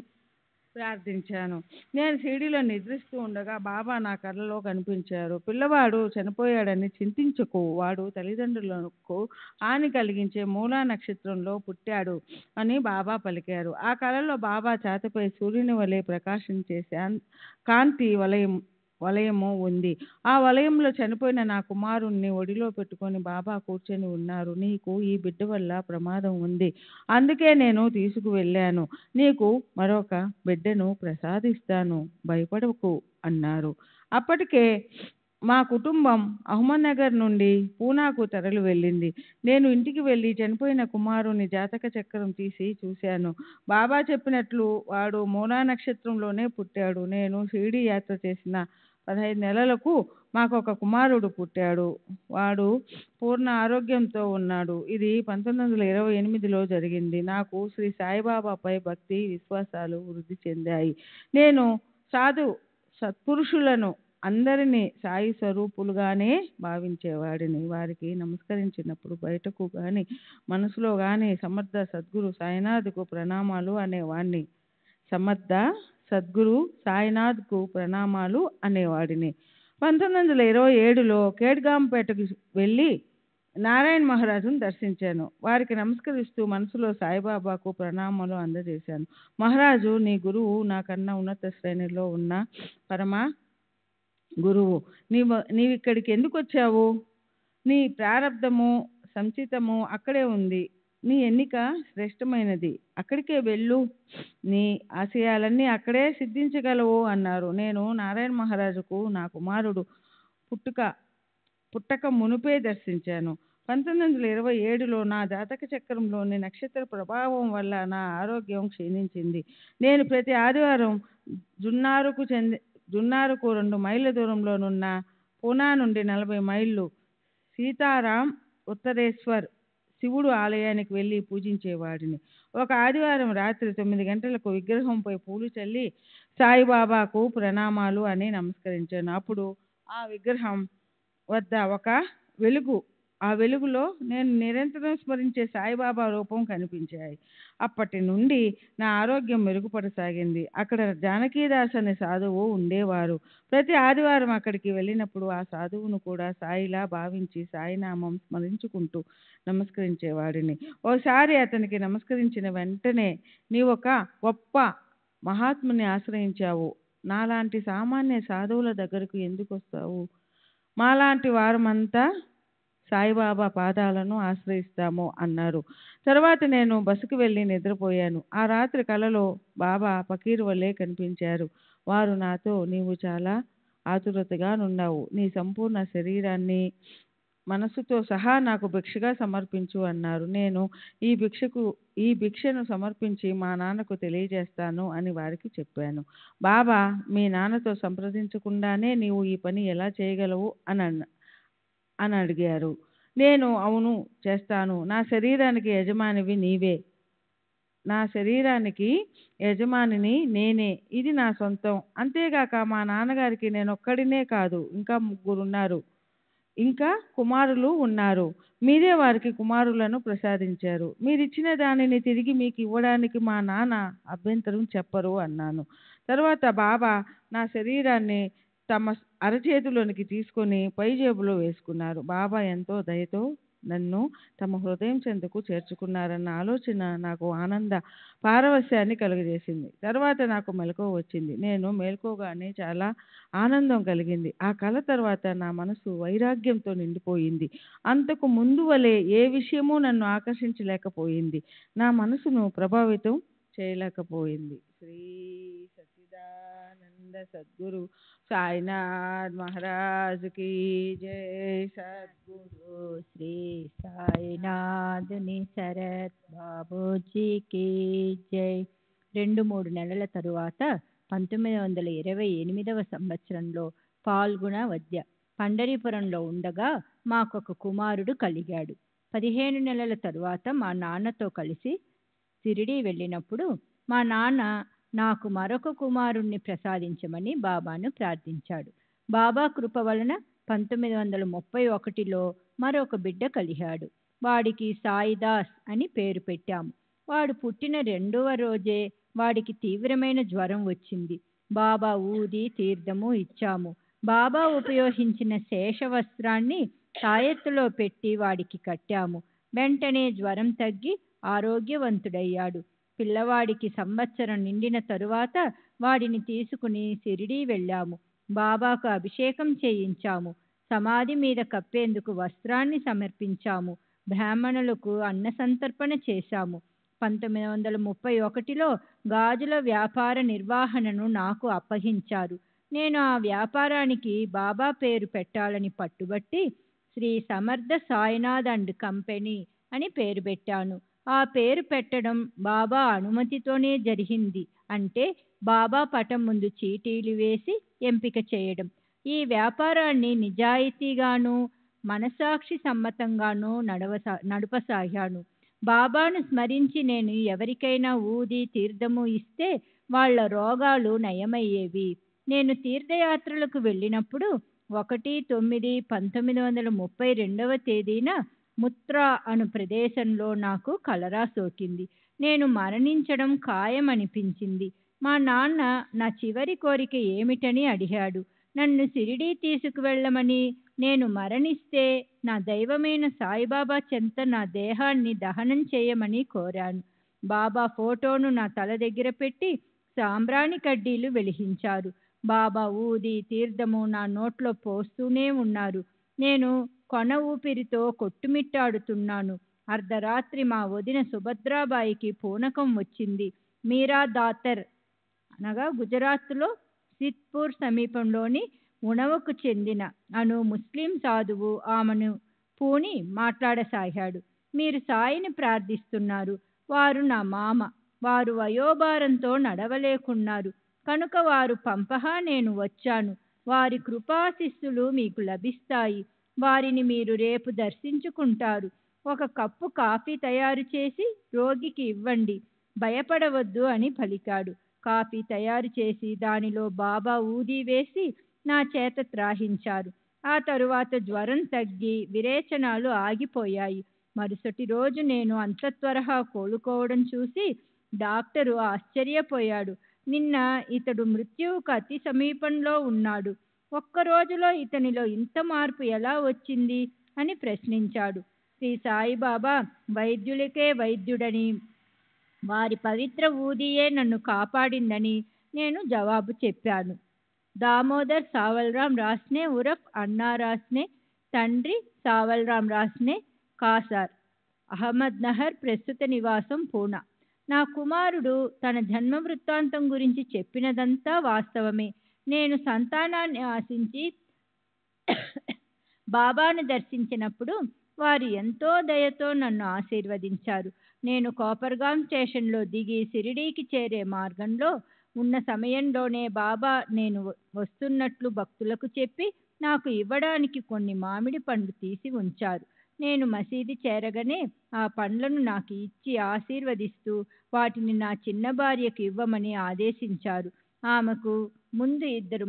ప్రార్థించాను. నేను షిరిడీలో నిద్రిస్తూ ఉండగా బాబా నా కళ్ళలో కనిపించారు. పిల్లవాడు చనిపోయాడని చింతించకు, వాడు తల్లిదండ్రులకు హాని కలిగించే మూలా నక్షత్రంలో పుట్టాడు అని బాబా పలికారు. ఆ కళలో బాబా ఛాతపై సూర్యుని వలె ప్రకాశించే కాంతి వలయము ఉంది. ఆ వలయంలో చనిపోయిన నా కుమారుణ్ణి ఒడిలో పెట్టుకొని బాబా కూర్చొని ఉన్నారు. నీకు ఈ బిడ్డ వల్ల ప్రమాదం ఉంది, అందుకే నేను తీసుకువెళ్ళాను. నీకు మరొక బిడ్డను ప్రసాదిస్తాను, భయపడకు అన్నారు. అప్పటికే మా కుటుంబం అహ్మద్నగర్ నుండి పూనాకు తరలి వెళ్ళింది. నేను ఇంటికి వెళ్ళి చనిపోయిన కుమారుని జాతక చక్రం తీసి చూశాను. బాబా చెప్పినట్లు వాడు మూలా నక్షత్రంలోనే పుట్టాడు. నేను షిరిడీ యాత్ర చేసిన 15 నెలలకు మాకు ఒక కుమారుడు పుట్టాడు. వాడు పూర్ణ ఆరోగ్యంతో ఉన్నాడు. ఇది 1928లో జరిగింది. నాకు శ్రీ సాయిబాబాపై భక్తి, విశ్వాసాలు వృద్ధి చెందాయి. నేను సత్పురుషులను అందరినీ సాయి స్వరూపులుగానే భావించేవాడిని. వారికి నమస్కరించినప్పుడు బయటకు కానీ మనసులో కానీ సమర్థ సద్గురు సాయినాథ్కు ప్రణామాలు అనేవాడిని. సమర్థ సద్గురు సాయినాథ్కు ప్రణామాలు అనేవాడిని. 1927లో కేడ్గాంపేటకు వెళ్ళి నారాయణ మహారాజును దర్శించాను. వారికి నమస్కరిస్తూ మనసులో సాయిబాబాకు ప్రణామాలు అందజేశాను. మహారాజు, నీ గురువు నాకన్నా ఉన్నత శ్రేణిలో ఉన్న పరమ గురువు, నీవిక్కడికి ఎందుకు వచ్చావు? నీ ప్రారబ్ధము సంచితము అక్కడే ఉంది. నీ ఎన్నిక శ్రేష్టమైనది, అక్కడికే వెళ్ళు. నీ ఆశయాలన్నీ అక్కడే సిద్ధించగలవు అన్నారు. నేను నారాయణ మహారాజుకు నా కుమారుడు పుట్టక మునుపే దర్శించాను. 1927లో నా జాతక చక్రంలోని నక్షత్ర ప్రభావం వల్ల నా ఆరోగ్యం క్షీణించింది. నేను ప్రతి ఆదివారం జున్నారుకు 2 మైళ్ళ దూరంలోనున్న పూనా నుండి 40 మైళ్ళు సీతారాం ఉత్తరేశ్వర్ శివుడు ఆలయానికి వెళ్ళి పూజించేవాడిని. ఒక ఆదివారం రాత్రి 9 గంటలకు విగ్రహంపై పూలు చల్లి సాయిబాబాకు ప్రణామాలు అని నమస్కరించాను. అప్పుడు ఆ విగ్రహం వద్ద ఒక వెలుగు, ఆ వెలుగులో నేను నిరంతరం స్మరించే సాయిబాబా రూపం కనిపించాయి. అప్పటి నుండి నా ఆరోగ్యం మెరుగుపడసాగింది. అక్కడ జానకీదాస్ అనే సాధువు ఉండేవారు. ప్రతి ఆదివారం అక్కడికి వెళ్ళినప్పుడు ఆ సాధువును కూడా సాయిలా భావించి సాయినామం స్మరించుకుంటూ నమస్కరించేవాడిని. ఓసారి అతనికి నమస్కరించిన వెంటనే, నీవు ఒక గొప్ప మహాత్ముని ఆశ్రయించావు, నాలాంటి సామాన్య సాధువుల దగ్గరకు ఎందుకు వస్తావు? మాలాంటి వారమంతా సాయిబాబా పాదాలను ఆశ్రయిస్తాము అన్నారు. తర్వాత నేను బస్సుకు వెళ్ళి నిద్రపోయాను. ఆ రాత్రి కలలో బాబా ఫకీర్ వలె కనిపించారు. వారు నాతో, నీవు చాలా ఆతురతగా నున్నావు, నీ సంపూర్ణ శరీరాన్ని మనస్సుతో సహా నాకు భిక్షగా సమర్పించు అన్నారు. నేను ఈ భిక్షను సమర్పించి మా నాన్నకు తెలియజేస్తాను అని వారికి చెప్పాను. బాబా, మీ నాన్నతో సంప్రదించకుండానే నీవు ఈ పని ఎలా చేయగలవు అని అడిగారు. నేను, అవును చేస్తాను, నా శరీరానికి యజమానివి నీవే, నా శరీరానికి యజమానిని నేనే, ఇది నా సొంతం. అంతేగాక మా నాన్నగారికి నేనొక్కడినే కాదు, ఇంకా 3 ఉన్నారు, ఇంకా కుమారులు ఉన్నారు. మీరే వారికి కుమారులను ప్రసాదించారు. మీరిచ్చిన దానిని తిరిగి మీకు ఇవ్వడానికి మా నాన్న అభ్యంతరం చెప్పరు అన్నాను. తర్వాత బాబా నా శరీరాన్ని తమ అరచేతిలోనికి తీసుకొని పై జేబులో వేసుకున్నారు. బాబా ఎంతో దయతో నన్ను తమ హృదయం చెంతకు చేర్చుకున్నారన్న ఆలోచన నాకు ఆనంద పారవస్యాన్ని కలుగజేసింది. తర్వాత నాకు మెలకువ వచ్చింది. నేను మేల్కోగానే చాలా ఆనందం కలిగింది. ఆ కల తర్వాత నా మనసు వైరాగ్యంతో నిండిపోయింది. అంతకు ముందు వలె ఏ విషయమూ నన్ను ఆకర్షించలేకపోయింది, నా మనసును ప్రభావితం చేయలేకపోయింది. శ్రీ సచ్చిదానంద సద్గురు సాయినాథ్ మహారాజ్ కి జై. సద్గురు శ్రీ సాయినాథుని శరత్ బాబూజీకి జై. 2-3 నెలల తరువాత 1928వ సంవత్సరంలో పాల్గొన వద్య పండరీపురంలో ఉండగా మాకొక కుమారుడు కలిగాడు. 15 నెలల తరువాత మా నాన్నతో కలిసి షిరిడీ వెళ్ళినప్పుడు మా నాన్న నాకు మరొక కుమారుణ్ణి ప్రసాదించమని బాబాను ప్రార్థించాడు. బాబా కృప వలన 1931లో మరొక బిడ్డ కలిగాడు. వాడికి సాయిదాస్ అని పేరు పెట్టాము. వాడు పుట్టిన 2వ రోజే వాడికి తీవ్రమైన జ్వరం వచ్చింది. బాబా ఊది తీర్థము ఇచ్చాము. బాబా ఉపయోగించిన శేష వస్త్రాన్ని తాయెత్తులో పెట్టి వాడికి కట్టాము. వెంటనే జ్వరం తగ్గి ఆరోగ్యవంతుడయ్యాడు. పిల్లవాడికి సంవత్సరం నిండిన తరువాత వాడిని తీసుకుని షిరిడీ వెళ్ళాము. బాబాకు అభిషేకం చేయించాము. సమాధి మీద కప్పేందుకు వస్త్రాన్ని సమర్పించాము. బ్రాహ్మణులకు అన్న సంతర్పణ చేశాము. 1931లో గాజుల వ్యాపార నిర్వహణను నాకు అప్పగించారు. నేను ఆ వ్యాపారానికి బాబా పేరు పెట్టాలని పట్టుబట్టి శ్రీ సమర్థ సాయినాథ్ అండ్ కంపెనీ అని పేరు పెట్టాను. ఆ పేరు పెట్టడం బాబా అనుమతితోనే జరిగింది. అంటే బాబా పటం ముందు చీటీలు వేసి ఎంపిక చేయడం. ఈ వ్యాపారాన్ని నిజాయితీగాను మనసాక్షి సమ్మతంగాను నడపసాగాను. బాబాను స్మరించి నేను ఎవరికైనా ఊది తీర్థము ఇస్తే వాళ్ళ రోగాలు నయమయ్యేవి. నేను తీర్థయాత్రలకు వెళ్ళినప్పుడు 1/9/1932వ తేదీన ముత్రా అను ప్రదేశంలో నాకు కలరా సోకింది. నేను మరణించడం ఖాయమనిపించింది. మా నాన్న నా చివరి కోరిక ఏమిటని అడిగాడు. నన్ను షిరిడీ తీసుకువెళ్ళమని, నేను మరణిస్తే నా దైవమైన సాయిబాబా చెంత నా దేహాన్ని దహనం చేయమని కోరాను. బాబా ఫోటోను నా తల దగ్గర పెట్టి సాంబ్రాణి కడ్డీలు వెలిగించారు. బాబా ఊది తీర్థము నా నోట్లో పోస్తూనే ఉన్నారు. నేను కొన ఊపిరితో కొట్టుమిట్టాడుతున్నాను. అర్ధరాత్రి మా వదిన సుభద్రాబాయికి పూనకం వచ్చింది. మీరా దాతర్ అనగా గుజరాత్లో సిద్పూర్ సమీపంలోని ఉణవకు చెందిన అను ముస్లిం సాధువు ఆమెను పూని మాట్లాడసాగాడు. మీరు సాయిని ప్రార్థిస్తున్నారు. వారు నా మామ. వారు వయోభారంతో నడవలేకున్నారు. కనుక వారు పంపగా నేను వచ్చాను. వారి కృపాశిస్సులు మీకు లభిస్తాయి. వారిని మీరు రేపు దర్శించుకుంటారు. ఒక కప్పు కాఫీ తయారు చేసి రోగికి ఇవ్వండి. భయపడవద్దు అని పలికాడు. కాఫీ తయారు చేసి దానిలో బాబా ఊది వేసి నా చేత త్రాహించారు. ఆ తరువాత జ్వరం తగ్గి విరేచనాలు ఆగిపోయాయి. మరుసటి రోజు నేను అంత త్వరగా కోలుకోవడం చూసి డాక్టరు ఆశ్చర్యపోయాడు. నిన్న ఇతడు మృత్యువుకు అతి సమీపంలో ఉన్నాడు. ఒక్క రోజులో ఇతనిలో ఇంత మార్పు ఎలా వచ్చింది అని ప్రశ్నించాడు. శ్రీ సాయిబాబా వైద్యులకే వైద్యుడని, వారి పవిత్ర ఊదియే నన్ను కాపాడిందని నేను జవాబు చెప్పాను. దామోదర్ సావల్రాం రాస్నే ఉరఫ్ అన్నా రాస్నే, తండ్రి సావల్రాం రాస్నే, కాసార్, అహ్మద్ నగర్, ప్రస్తుత నివాసం పూనా. నా కుమారుడు తన జన్మ వృత్తాంతం గురించి చెప్పినదంతా వాస్తవమే. నేను సంతానాన్ని ఆశించి బాబాను దర్శించినప్పుడు వారు ఎంతో దయతో నన్ను ఆశీర్వదించారు. నేను కోపర్గాం స్టేషన్లో దిగి షిరిడీకి చేరే మార్గంలో ఉన్న సమయంలోనే బాబా నేను వస్తున్నట్లు భక్తులకు చెప్పి నాకు ఇవ్వడానికి కొన్ని మామిడి పండ్లు తీసి ఉంచారు. నేను మసీదు చేరగానే ఆ పండ్లను నాకు ఇచ్చి ఆశీర్వదిస్తూ వాటిని నా చిన్న భార్యకు ఇవ్వమని ఆదేశించారు. ఆమెకు ముందు 2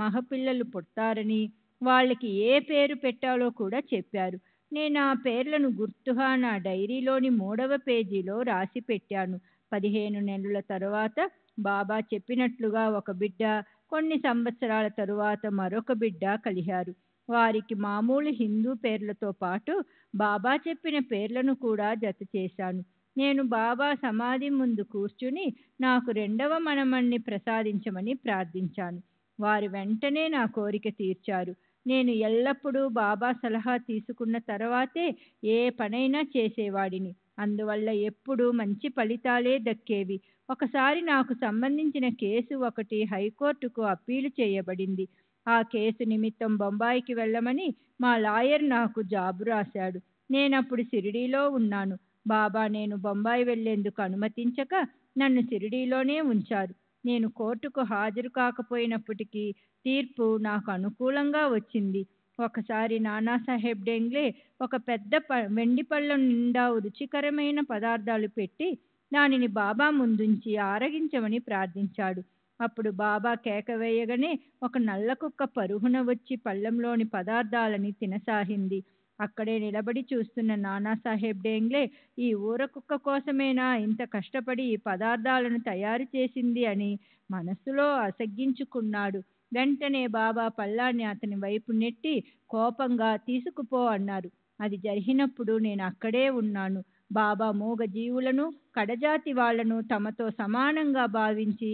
మగపిల్లలు పుడతారని, వాళ్ళకి ఏ పేరు పెట్టాలో కూడా చెప్పారు. నేను ఆ పేర్లను గుర్తుగా నా డైరీలోని 3వ పేజీలో రాసి పెట్టాను. 15 నెలల తరువాత బాబా చెప్పినట్లుగా ఒక బిడ్డ, కొన్ని సంవత్సరాల తరువాత మరొక బిడ్డ కలిగారు. వారికి మామూలు హిందూ పేర్లతో పాటు బాబా చెప్పిన పేర్లను కూడా జత చేశాను. నేను బాబా సమాధి ముందు కూర్చుని నాకు 2వ మనమణ్ణి ప్రసాదించమని ప్రార్థించాను. వారు వెంటనే నా కోరిక తీర్చారు. నేను ఎల్లప్పుడూ బాబా సలహా తీసుకున్న తర్వాతే ఏ పనైనా చేసేవాడిని. అందువల్ల ఎప్పుడూ మంచి ఫలితాలే దక్కేవి. ఒకసారి నాకు సంబంధించిన కేసు ఒకటి హైకోర్టుకు అప్పీలు చేయబడింది. ఆ కేసు నిమిత్తం బొంబాయికి వెళ్ళమని మా లాయర్ నాకు జాబు రాశాడు. నేనప్పుడు షిరిడీలో ఉన్నాను. బాబా నేను బొంబాయి వెళ్లేందుకు అనుమతించక నన్ను షిరిడీలోనే ఉంచారు. నేను కోర్టుకు హాజరు కాకపోయినప్పటికీ తీర్పు నాకు అనుకూలంగా వచ్చింది. ఒకసారి నానాసాహెబ్ డెంగ్లే ఒక పెద్ద వెండి పళ్ళెం నిండా రుచికరమైన పదార్థాలు పెట్టి దానిని బాబా ముందుంచి ఆరగించమని ప్రార్థించాడు. అప్పుడు బాబా కేక వేయగానే ఒక నల్ల కుక్క పరుగున వచ్చి పళ్ళెంలోని పదార్థాలని తినసాగింది. అక్కడే నిలబడి చూస్తున్న నానాసాహెబ్ డేంగ్లే ఈ ఊర కుక్క కోసమేనా ఇంత కష్టపడి ఈ పదార్థాలను తయారు చేసింది అని మనస్సులో అసగ్గించుకున్నాడు. వెంటనే బాబా పళ్ళాన్ని అతని వైపు నెట్టి కోపంగా తీసుకుపో అన్నారు. అది జరిగినప్పుడు నేను అక్కడే ఉన్నాను. బాబా మూగ జీవులను, కడజాతి వాళ్లను తమతో సమానంగా భావించి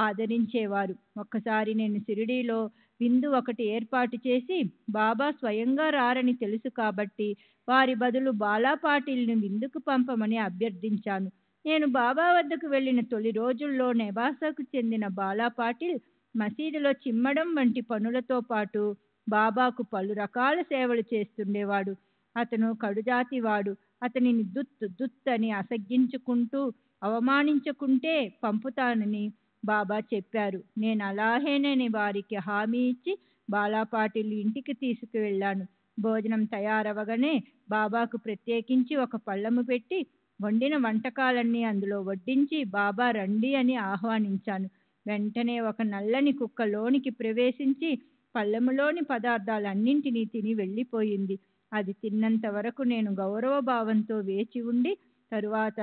ఆదరించేవారు. ఒక్కసారి నేను షిరిడీలో విందు ఒకటి ఏర్పాటు చేసి బాబా స్వయంగా రారని తెలుసు కాబట్టి వారి బదులు బాలా పాటిల్ని విందుకు పంపమని అభ్యర్థించాను. నేను బాబా వద్దకు వెళ్ళిన తొలి రోజుల్లో నెవాసాకు చెందిన బాలా పాటిల్ మసీదులో చిమ్మడం వంటి పనులతో పాటు బాబాకు పలు రకాల సేవలు చేస్తుండేవాడు. అతను కడుజాతివాడు. అతనిని దుత్ అని అసగ్గించుకుంటూ అవమానించుకుంటే పంపుతానని బాబా చెప్పారు. నేను అలాగేనని వారికి హామీ ఇచ్చి బాలాపాటిల్ ఇంటికి తీసుకువెళ్ళాను. భోజనం తయారవగానే బాబాకు ప్రత్యేకించి ఒక పళ్ళెము పెట్టి వండిన వంటకాలన్నీ అందులో వడ్డించి బాబా రండి అని ఆహ్వానించాను. వెంటనే ఒక నల్లని కుక్క లోనికి ప్రవేశించి పళ్ళెములోని పదార్థాలన్నింటినీ తిని వెళ్ళిపోయింది. అది తిన్నంత వరకు నేను గౌరవ భావంతో వేచి ఉండి తరువాత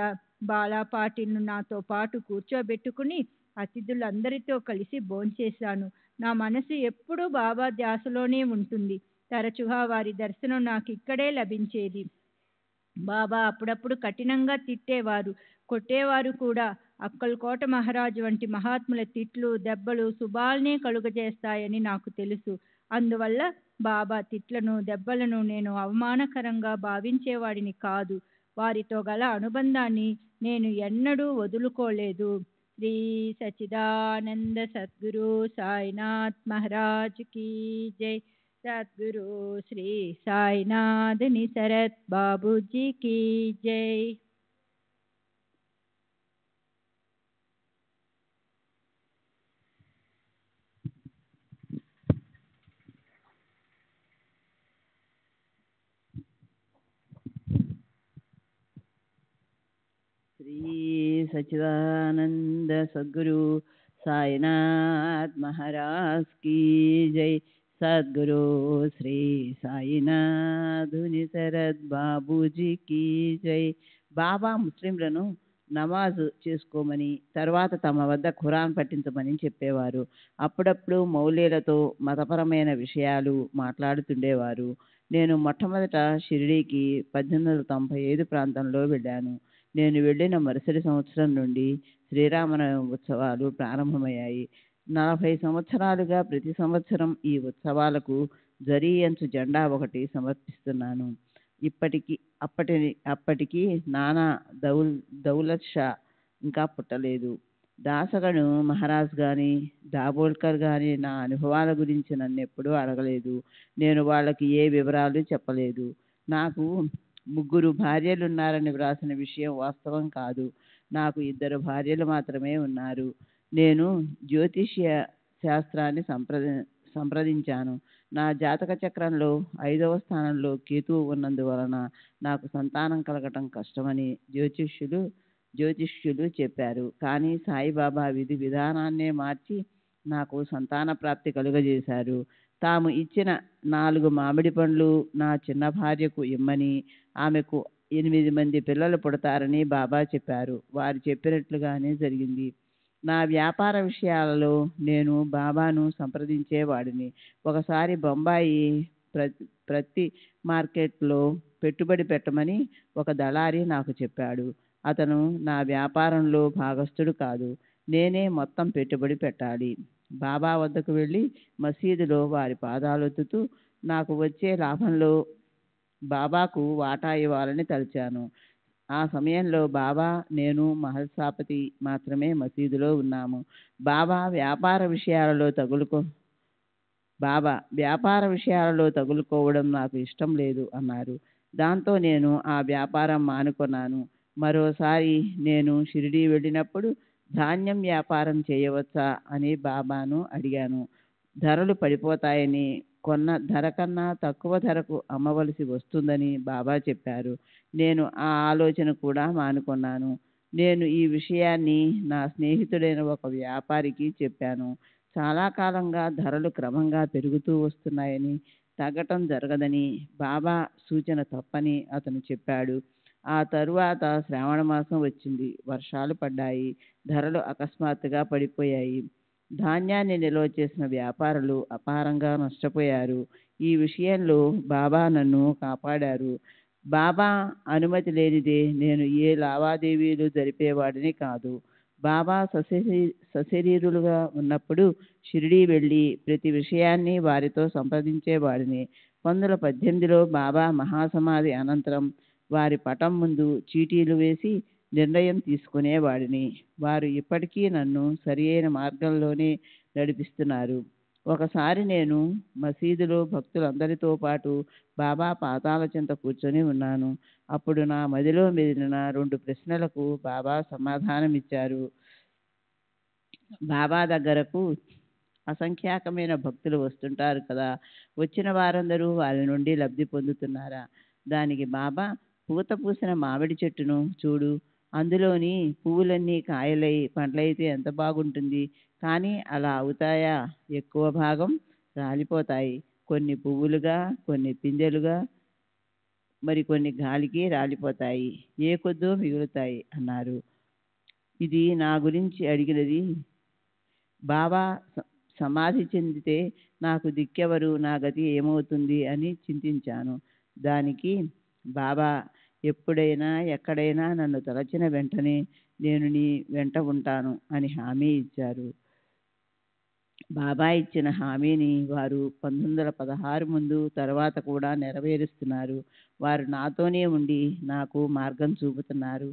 బాలాపాటిల్ను నాతో పాటు కూర్చోబెట్టుకుని అతిథులందరితో కలిసి భోంచేశాను. నా మనసు ఎప్పుడూ బాబా ధ్యాసలోనే ఉంటుంది. తరచుగా వారి దర్శనం నాకు ఇక్కడే లభించేది. బాబా అప్పుడప్పుడు కఠినంగా తిట్టేవారు, కొట్టేవారు కూడా. అక్కల్కోట మహారాజు వంటి మహాత్ముల తిట్లు దెబ్బలు శుభాల్నే కలుగజేస్తాయని నాకు తెలుసు. అందువల్ల బాబా తిట్లను దెబ్బలను నేను అవమానకరంగా భావించేవాడిని కాదు. వారితో గల అనుబంధాన్ని నేను ఎన్నడూ వదులుకోలేదు. శ్రీ సచిదానంద సద్గురు సాయినాథ్ మహారాజ్ కీ జై. సద్గురు శ్రీ సాయినాథ్ నిసరత్ బాబూజీ కీ జై. శ్రీ సచిదానంద సద్గురు సాయినాథ్ మహారాజ్ కీ జై. సద్గురు శ్రీ సాయినాథ్ నిసరత్ బాబూజీ కీ జై. బాబా ముస్లింలను నమాజ్ చేసుకోమని తర్వాత తమ వద్ద ఖురాన్ పఠించమని చెప్పేవారు. అప్పుడప్పుడు మౌలీలతో మతపరమైన విషయాలు మాట్లాడుతుండేవారు. నేను మొట్టమొదట షిరిడీకి 1895 ప్రాంతంలో వెళ్ళాను. నేను వెళ్ళిన మరుసటి సంవత్సరం నుండి శ్రీరామనవమి ఉత్సవాలు ప్రారంభమయ్యాయి. 40 సంవత్సరాలుగా ప్రతి సంవత్సరం ఈ ఉత్సవాలకు జరీ అంచు జెండా ఒకటి సమర్పిస్తున్నాను. అప్పటికి నానా దౌలత్ షా ఇంకా పుట్టలేదు. దాసగను మహారాజ్ కానీ దాబోల్కర్ కానీ నా అనుభవాల గురించి నన్ను ఎప్పుడూ అడగలేదు. నేను వాళ్ళకి ఏ వివరాలు చెప్పలేదు. నాకు 3 భార్యలున్నారని వ్రాసిన విషయం వాస్తవం కాదు. నాకు 2 భార్యలు మాత్రమే ఉన్నారు. నేను జ్యోతిష్య శాస్త్రాన్ని సంప్రదించాను. నా జాతక చక్రంలో 5వ స్థానంలో కేతువు ఉన్నందువలన నాకు సంతానం కలగటం కష్టమని జ్యోతిష్యులు చెప్పారు. కానీ సాయిబాబా విధి విధానాన్నే మార్చి నాకు సంతాన ప్రాప్తి కలుగజేశారు. తాము ఇచ్చిన 4 మామిడి పండ్లు నా చిన్న భార్యకు ఇమ్మని, ఆమెకు 8 మంది పిల్లలు పుడతారని బాబా చెప్పారు. వారు చెప్పినట్లుగానే జరిగింది. నా వ్యాపార విషయాలలో నేను బాబాను సంప్రదించేవాడిని. ఒకసారి బొంబాయి ప్రతి మార్కెట్లో పెట్టుబడి పెట్టమని ఒక దళారి నాకు చెప్పాడు. అతను నా వ్యాపారంలో భాగస్థుడు కాదు. నేనే మొత్తం పెట్టుబడి పెట్టాలి. బాబా వద్దకు వెళ్ళి మసీదులో వారి పాదాలొత్తుతూ నాకు వచ్చే లాభంలో బాబాకు వాటా ఇవ్వాలని తలిచాను. ఆ సమయంలో బాబా, నేను, మహల్సాపతి మాత్రమే మసీదులో ఉన్నాము. బాబా వ్యాపార విషయాలలో తగులుకోవడం నాకు ఇష్టం లేదు అన్నారు. దాంతో నేను ఆ వ్యాపారం మానుకున్నాను. మరోసారి నేను షిరిడీ వెళ్ళినప్పుడు ధాన్యం వ్యాపారం చేయవచ్చా అని బాబాను అడిగాను. ధరలు పడిపోతాయని, కొన్న ధర కన్నా తక్కువ ధరకు అమ్మవలసి వస్తుందని బాబా చెప్పారు. నేను ఆ ఆలోచన కూడా మానుకున్నాను. నేను ఈ విషయాన్ని నా స్నేహితుడైన ఒక వ్యాపారికి చెప్పాను. చాలా కాలంగా ధరలు క్రమంగా పెరుగుతూ వస్తున్నాయని, తగ్గటం జరగదని, బాబా సూచన తప్పని అతను చెప్పాడు. ఆ తరువాత శ్రావణ మాసం వచ్చింది. వర్షాలు పడ్డాయి. ధరలు అకస్మాత్తుగా పడిపోయాయి. ధాన్యాన్ని నిల్వ చేసిన వ్యాపారులు అపారంగా నష్టపోయారు. ఈ విషయంలో బాబా నన్ను కాపాడారు. బాబా అనుమతి లేనిదే నేను ఏ లావాదేవీలు జరిపేవాడిని కాదు. బాబా సశరీరులుగా ఉన్నప్పుడు షిరిడీ వెళ్ళి ప్రతి విషయాన్ని వారితో సంప్రదించేవాడిని. 1918లో బాబా మహాసమాధి అనంతరం వారి పటం ముందు చీటీలు వేసి నిర్ణయం తీసుకునేవాడిని. వారు ఇప్పటికీ నన్ను సరి అయిన మార్గంలోనే నడిపిస్తున్నారు. ఒకసారి నేను మసీదులో భక్తులందరితో పాటు బాబా పాదాల చెంత కూర్చొని ఉన్నాను. అప్పుడు నా మదిలో మెదిలిన 2 ప్రశ్నలకు బాబా సమాధానమిచ్చారు. బాబా దగ్గరకు అసంఖ్యాకమైన భక్తులు వస్తుంటారు కదా, వచ్చిన వారందరూ వారి నుండి లబ్ధి పొందుతున్నారా? దానికి బాబా, పూత పూసిన మామిడి చెట్టును చూడు, అందులోని పువ్వులన్నీ కాయలై పండ్లయితే ఎంత బాగుంటుంది. కానీ అలా అవుతాయా? ఎక్కువ భాగం రాలిపోతాయి. కొన్ని పువ్వులుగా, కొన్ని పిందెలుగా, మరికొన్ని గాలికి రాలిపోతాయి. ఏ కొద్దో మిగులుతాయి అన్నారు. ఇది నా గురించి అడిగినది. బాబా సమాధి చెందితే నాకు దిక్కెవరు, నా గతి ఏమవుతుంది అని చింతించాను. దానికి బాబా, ఎప్పుడైనా ఎక్కడైనా నన్ను తలచిన వెంటనే నేను నీ వెంట ఉంటాను అని హామీ ఇచ్చారు. బాబా ఇచ్చిన హామీని వారు 1916 ముందు తర్వాత కూడా నెరవేరుస్తున్నారు. వారు నాతోనే ఉండి నాకు మార్గం చూపుతున్నారు.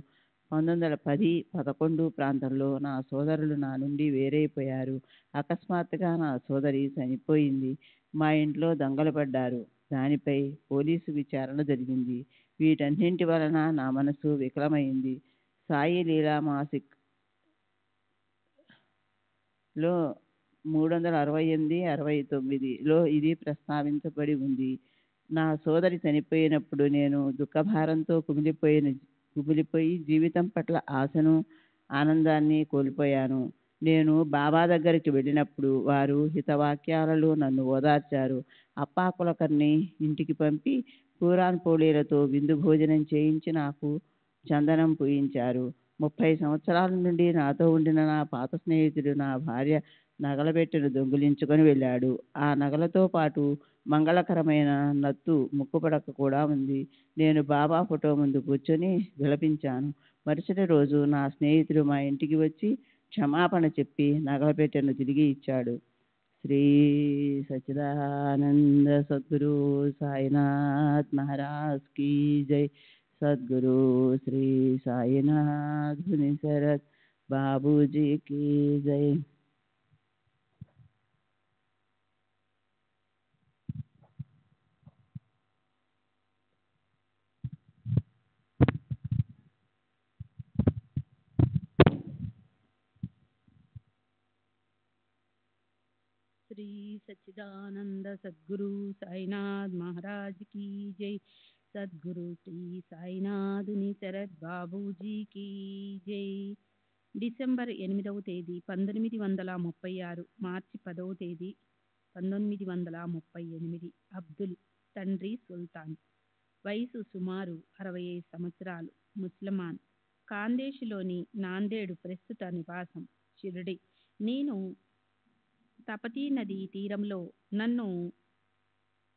1910-11 ప్రాంతంలో నా సోదరులు నా నుండి వేరైపోయారు. అకస్మాత్తుగా నా సోదరి చనిపోయింది. మా ఇంట్లో దొంగలు పడ్డారు. దానిపై పోలీసు విచారణ జరిగింది. వీటన్నింటి వలన నా మనసు వికలమైంది. సాయి లీలా మాసిక్ లో 368-69లో ఇది ప్రస్తావించబడి ఉంది. నా సోదరి చనిపోయినప్పుడు నేను దుఃఖభారంతో కుమిలిపోయి జీవితం పట్ల ఆశను ఆనందాన్ని కోల్పోయాను. నేను బాబా దగ్గరికి వెళ్ళినప్పుడు వారు హితవాక్యాలలో నన్ను ఓదార్చారు. అప్పా కులకర్ణి ఇంటికి పంపి కూరాన్ పోళీలతో విందు భోజనం చేయించి నాకు చందనం పూయించారు. 30 సంవత్సరాల నుండి నాతో ఉండిన నా పాత స్నేహితుడు నా భార్య నగలబెట్టెను దొంగిలించుకొని వెళ్ళాడు. ఆ నగలతో పాటు మంగళకరమైన నత్తు ముక్కుపడక కూడా ఉంది. నేను బాబా ఫోటో ముందు కూర్చొని విలపించాను. మరుసటి రోజు నా స్నేహితుడు మా ఇంటికి వచ్చి క్షమాపణ చెప్పి నగలబెట్టెను తిరిగి ఇచ్చాడు. శ్రీ సచ్చిదానంద సద్గురు సాయినాథ్ మహారాజ్ కీ జై. సద్గురు శ్రీ సాయినాథ్ ముని శరత్ బాబూజీ కీ జై. శ్రీ సచ్చిదానంద సద్గురు సాయినాథ్ మహారాజ్ కీ జై. సద్గురు శ్రీ సాయినాథుని శరత్ బాబూజీ కీ జై. డిసెంబర్ 8వ తేదీ 1936, మార్చి 10వ తేదీ 1938. అబ్దుల్, తండ్రి సుల్తాన్. వయసు సుమారు 65 సంవత్సరాలు. ముస్లిమాన్. ఖాందేశ్లోని నాందేడు ప్రస్తుత నివాసం షిరిడి. నేను తపతీ నదీ తీరంలో నన్ను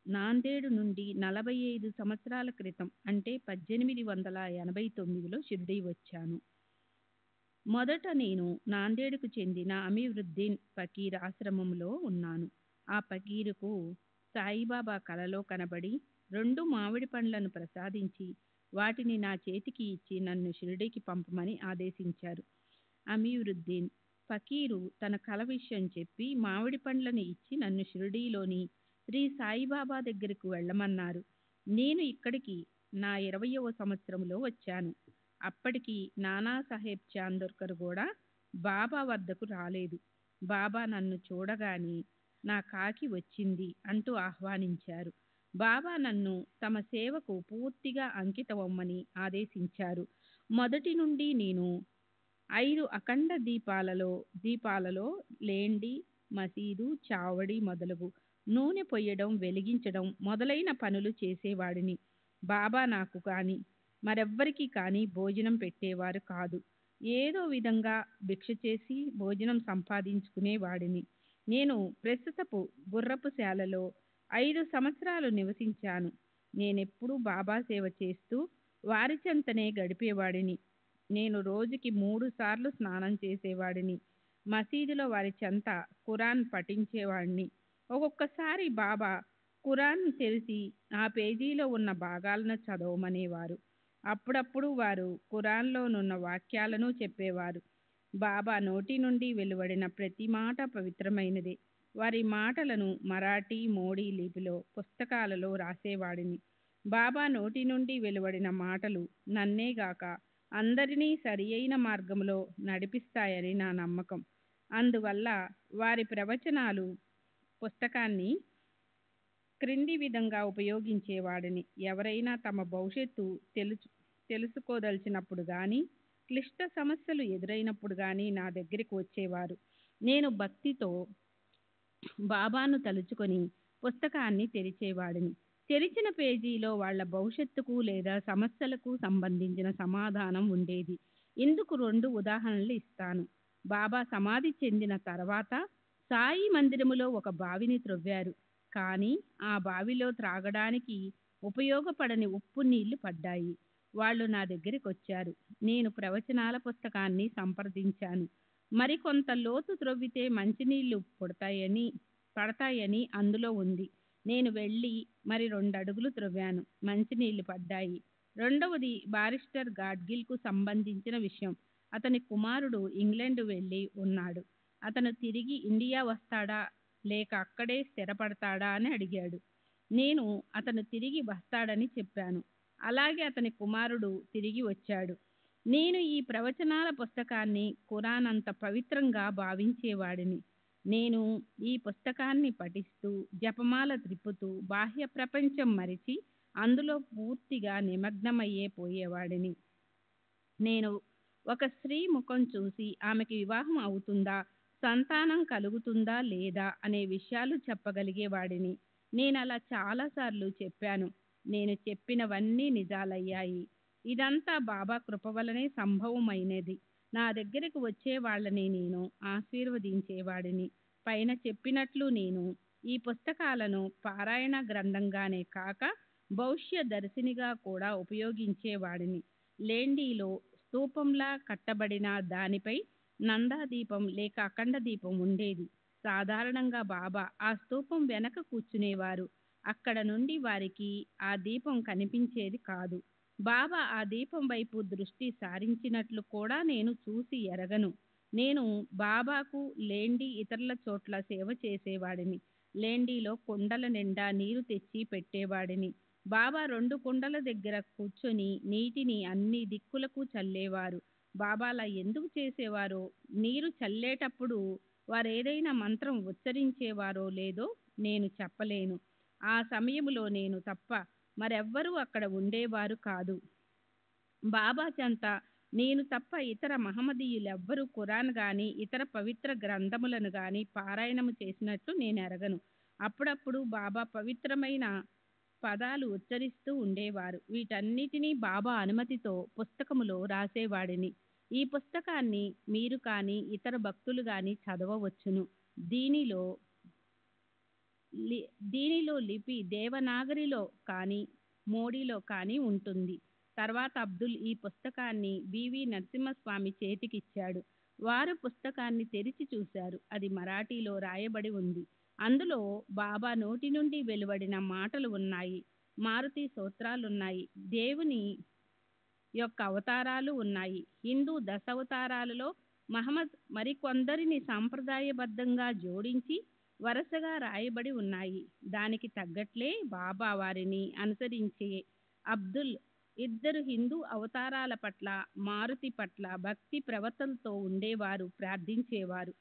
నాందేడు నుండి 45 సంవత్సరాల క్రితం అంటే 1889లో షిరిడి వచ్చాను. మొదట నేను నాందేడుకు చెందిన అమీరుద్దీన్ ఫకీర్ ఆశ్రమంలో ఉన్నాను. ఆ ఫకీరుకు సాయిబాబా కలలో కనబడి 2 మామిడి పండ్లను ప్రసాదించి వాటిని నా చేతికి ఇచ్చి నన్ను షిరిడీకి పంపమని ఆదేశించారు. అమీరుద్దీన్ ఫకీరు తన కల విషయం చెప్పి మామిడి పండ్లను ఇచ్చి నన్ను షిరిడీలోని శ్రీ సాయిబాబా దగ్గరకు వెళ్ళమన్నారు. నేను ఇక్కడికి నా 20వ సంవత్సరంలో వచ్చాను. అప్పటికి నానాసాహెబ్ చాందోర్కర్ కూడా బాబా వద్దకు రాలేదు. బాబా నన్ను చూడగానే నా కాకి వచ్చింది అంటూ ఆహ్వానించారు. బాబా నన్ను తమ సేవకు పూర్తిగా అంకితమవ్వమని ఆదేశించారు. మొదటి నుండి నేను 5 అఖండ దీపాలలో లేండి, మసీదు, చావడి మొదలగు నూనె పొయ్యడం, వెలిగించడం మొదలైన పనులు చేసేవాడిని. బాబా నాకు కానీ మరెవ్వరికీ కానీ భోజనం పెట్టేవారు కాదు. ఏదో విధంగా భిక్ష చేసి భోజనం సంపాదించుకునేవాడిని. నేను ప్రస్తుతపు గుర్రపు శాలలో 5 సంవత్సరాలు నివసించాను. నేనెప్పుడూ బాబా సేవ చేస్తూ వారి చెంతనే గడిపేవాడిని. నేను రోజుకి 3 సార్లు స్నానం చేసేవాడిని. మసీదులో వారి చెంత ఖురాన్ పఠించేవాడిని. ఒక్కొక్కసారి బాబా ఖురాన్ తెరిచి ఆ పేజీలో ఉన్న భాగాలను చదవమనేవారు. అప్పుడప్పుడు వారు ఖురాన్లోనున్న వాక్యాలను చెప్పేవారు. బాబా నోటి నుండి వెలువడిన ప్రతి మాట పవిత్రమైనదే. వారి మాటలను మరాఠీ, మోడీ లిపిలో పుస్తకాలలో రాసేవాడిని. బాబా నోటి నుండి వెలువడిన మాటలు నన్నేగాక అందరినీ సరి అయిన మార్గంలో నడిపిస్తాయని నా నమ్మకం. అందువల్ల వారి ప్రవచనాలు పుస్తకాన్ని క్రింది విధంగా ఉపయోగించేవాడిని. ఎవరైనా తమ భవిష్యత్తు తెలుసుకోదలిచినప్పుడు కానీ, క్లిష్ట సమస్యలు ఎదురైనప్పుడు కానీ నా దగ్గరికి వచ్చేవారు. నేను భక్తితో బాబాను తలుచుకొని పుస్తకాన్ని తెరిచేవాడిని. తెరిచిన పేజీలో వాళ్ళ భవిష్యత్తుకు లేదా సమస్యలకు సంబంధించిన సమాధానం ఉండేది. ఇందుకు 2 ఉదాహరణలు ఇస్తాను. బాబా సమాధి చెందిన తర్వాత సాయి మందిరములో ఒక బావిని త్రవ్వారు. కానీ ఆ బావిలో త్రాగడానికి ఉపయోగపడని ఉప్పు నీళ్లు పడ్డాయి. వాళ్ళు నా దగ్గరికి వచ్చారు. నేను ప్రవచనాల పుస్తకాన్ని సంప్రదించాను. మరికొంత లోతు త్రవ్వితే మంచినీళ్లు పడతాయని అందులో ఉంది. నేను వెళ్ళి మరి 2 అడుగులు త్రవ్వాను. మంచినీళ్లు పడ్డాయి. రెండవది బారిస్టర్ గాడ్గిల్కు సంబంధించిన విషయం. అతని కుమారుడు ఇంగ్లాండ్ వెళ్ళి ఉన్నాడు. అతను తిరిగి ఇండియా వస్తాడా లేక అక్కడే స్థిరపడతాడా అని అడిగాడు. నేను అతను తిరిగి వస్తాడని చెప్పాను. అలాగే అతని కుమారుడు తిరిగి వచ్చాడు. నేను ఈ ప్రవచనాల పుస్తకాన్ని ఖురాన్ అంత పవిత్రంగా భావించేవాడిని. నేను ఈ పుస్తకాన్ని పఠిస్తూ జపమాల త్రిప్పుతూ బాహ్య ప్రపంచం మరిచి అందులో పూర్తిగా పోయేవాడిని. నేను ఒక స్త్రీ ముఖం చూసి ఆమెకి వివాహం అవుతుందా, సంతానం కలుగుతుందా లేదా అనే విషయాలు చెప్పగలిగేవాడిని. నేను అలా చాలాసార్లు చెప్పాను. నేను చెప్పినవన్నీ నిజాలయ్యాయి. ఇదంతా బాబా కృప వలనే సంభవమైనది. నా దగ్గరకు వచ్చే వాళ్ళని నేను ఆశీర్వదించేవాడిని. పైన చెప్పినట్లు నేను ఈ పుస్తకాలను పారాయణ గ్రంథంగానే కాక భవిష్య దర్శినిగా కూడా ఉపయోగించేవాడిని. లేండీలో స్తూపంలా కట్టబడిన దానిపై నందాదీపం లేక అఖండ దీపం ఉండేది. సాధారణంగా బాబా ఆ స్తూపం వెనక కూర్చునేవారు. అక్కడ నుండి వారికి ఆ దీపం కనిపించేది కాదు. బాబా ఆ దీపం వైపు దృష్టి సారించినట్లు కూడా నేను చూసి ఎరగను. నేను బాబాకు లేండి ఇతరుల చోట్ల సేవ చేసేవాడిని. లేండిలో కుండల నిండా నీరు తెచ్చి పెట్టేవాడిని. బాబా 2 కుండల దగ్గర కూర్చొని నీటిని అన్ని దిక్కులకు చల్లేవారు. బాబా అలా ఎందుకు చేసేవారో, నీరు చల్లేటప్పుడు వారేదైనా మంత్రం ఉచ్చరించేవారో లేదో నేను చెప్పలేను. ఆ సమయంలో నేను తప్ప మరెవ్వరూ అక్కడ ఉండేవారు కాదు. బాబా చెంత నేను తప్ప ఇతర మహమ్మదీయులెవ్వరూ ఖురాన్ గాని ఇతర పవిత్ర గ్రంథములను గాని పారాయణము చేసినట్లు నేను ఎరగను. అప్పుడప్పుడు బాబా పవిత్రమైన పదాలు ఉచ్చరిస్తూ ఉండేవారు. వీటన్నిటినీ బాబా అనుమతితో పుస్తకములో రాసేవాడిని. ఈ పుస్తకాన్ని మీరు కానీ ఇతర భక్తులు కానీ చదవవచ్చును. దీనిలో లిపి దేవనాగరిలో కానీ మోడీలో కానీ ఉంటుంది. తర్వాత అబ్దుల్ ఈ పుస్తకాన్ని బివి నరసింహస్వామి చేతికిచ్చాడు. వారు పుస్తకాన్ని తెరిచి చూశారు. అది మరాఠీలో రాయబడి ఉంది. అందులో బాబా నోటి నుండి వెలువడిన మాటలు ఉన్నాయి. మారుతి సూత్రాలున్నాయి. దేవుని యొక్క అవతారాలు ఉన్నాయి. హిందూ దశావతారాలలో మహమ్మద్ మరికొందరిని సాంప్రదాయబద్ధంగా జోడించి వరుసగా రాయబడి ఉన్నాయి. దానికి తగ్గట్లే బాబా వారిని అనుసరించే అబ్దుల్ 2 హిందూ అవతారాల పట్ల మారుతి పట్ల భక్తి ప్రవర్తనతో ఉండేవారు, ప్రార్థించేవారు.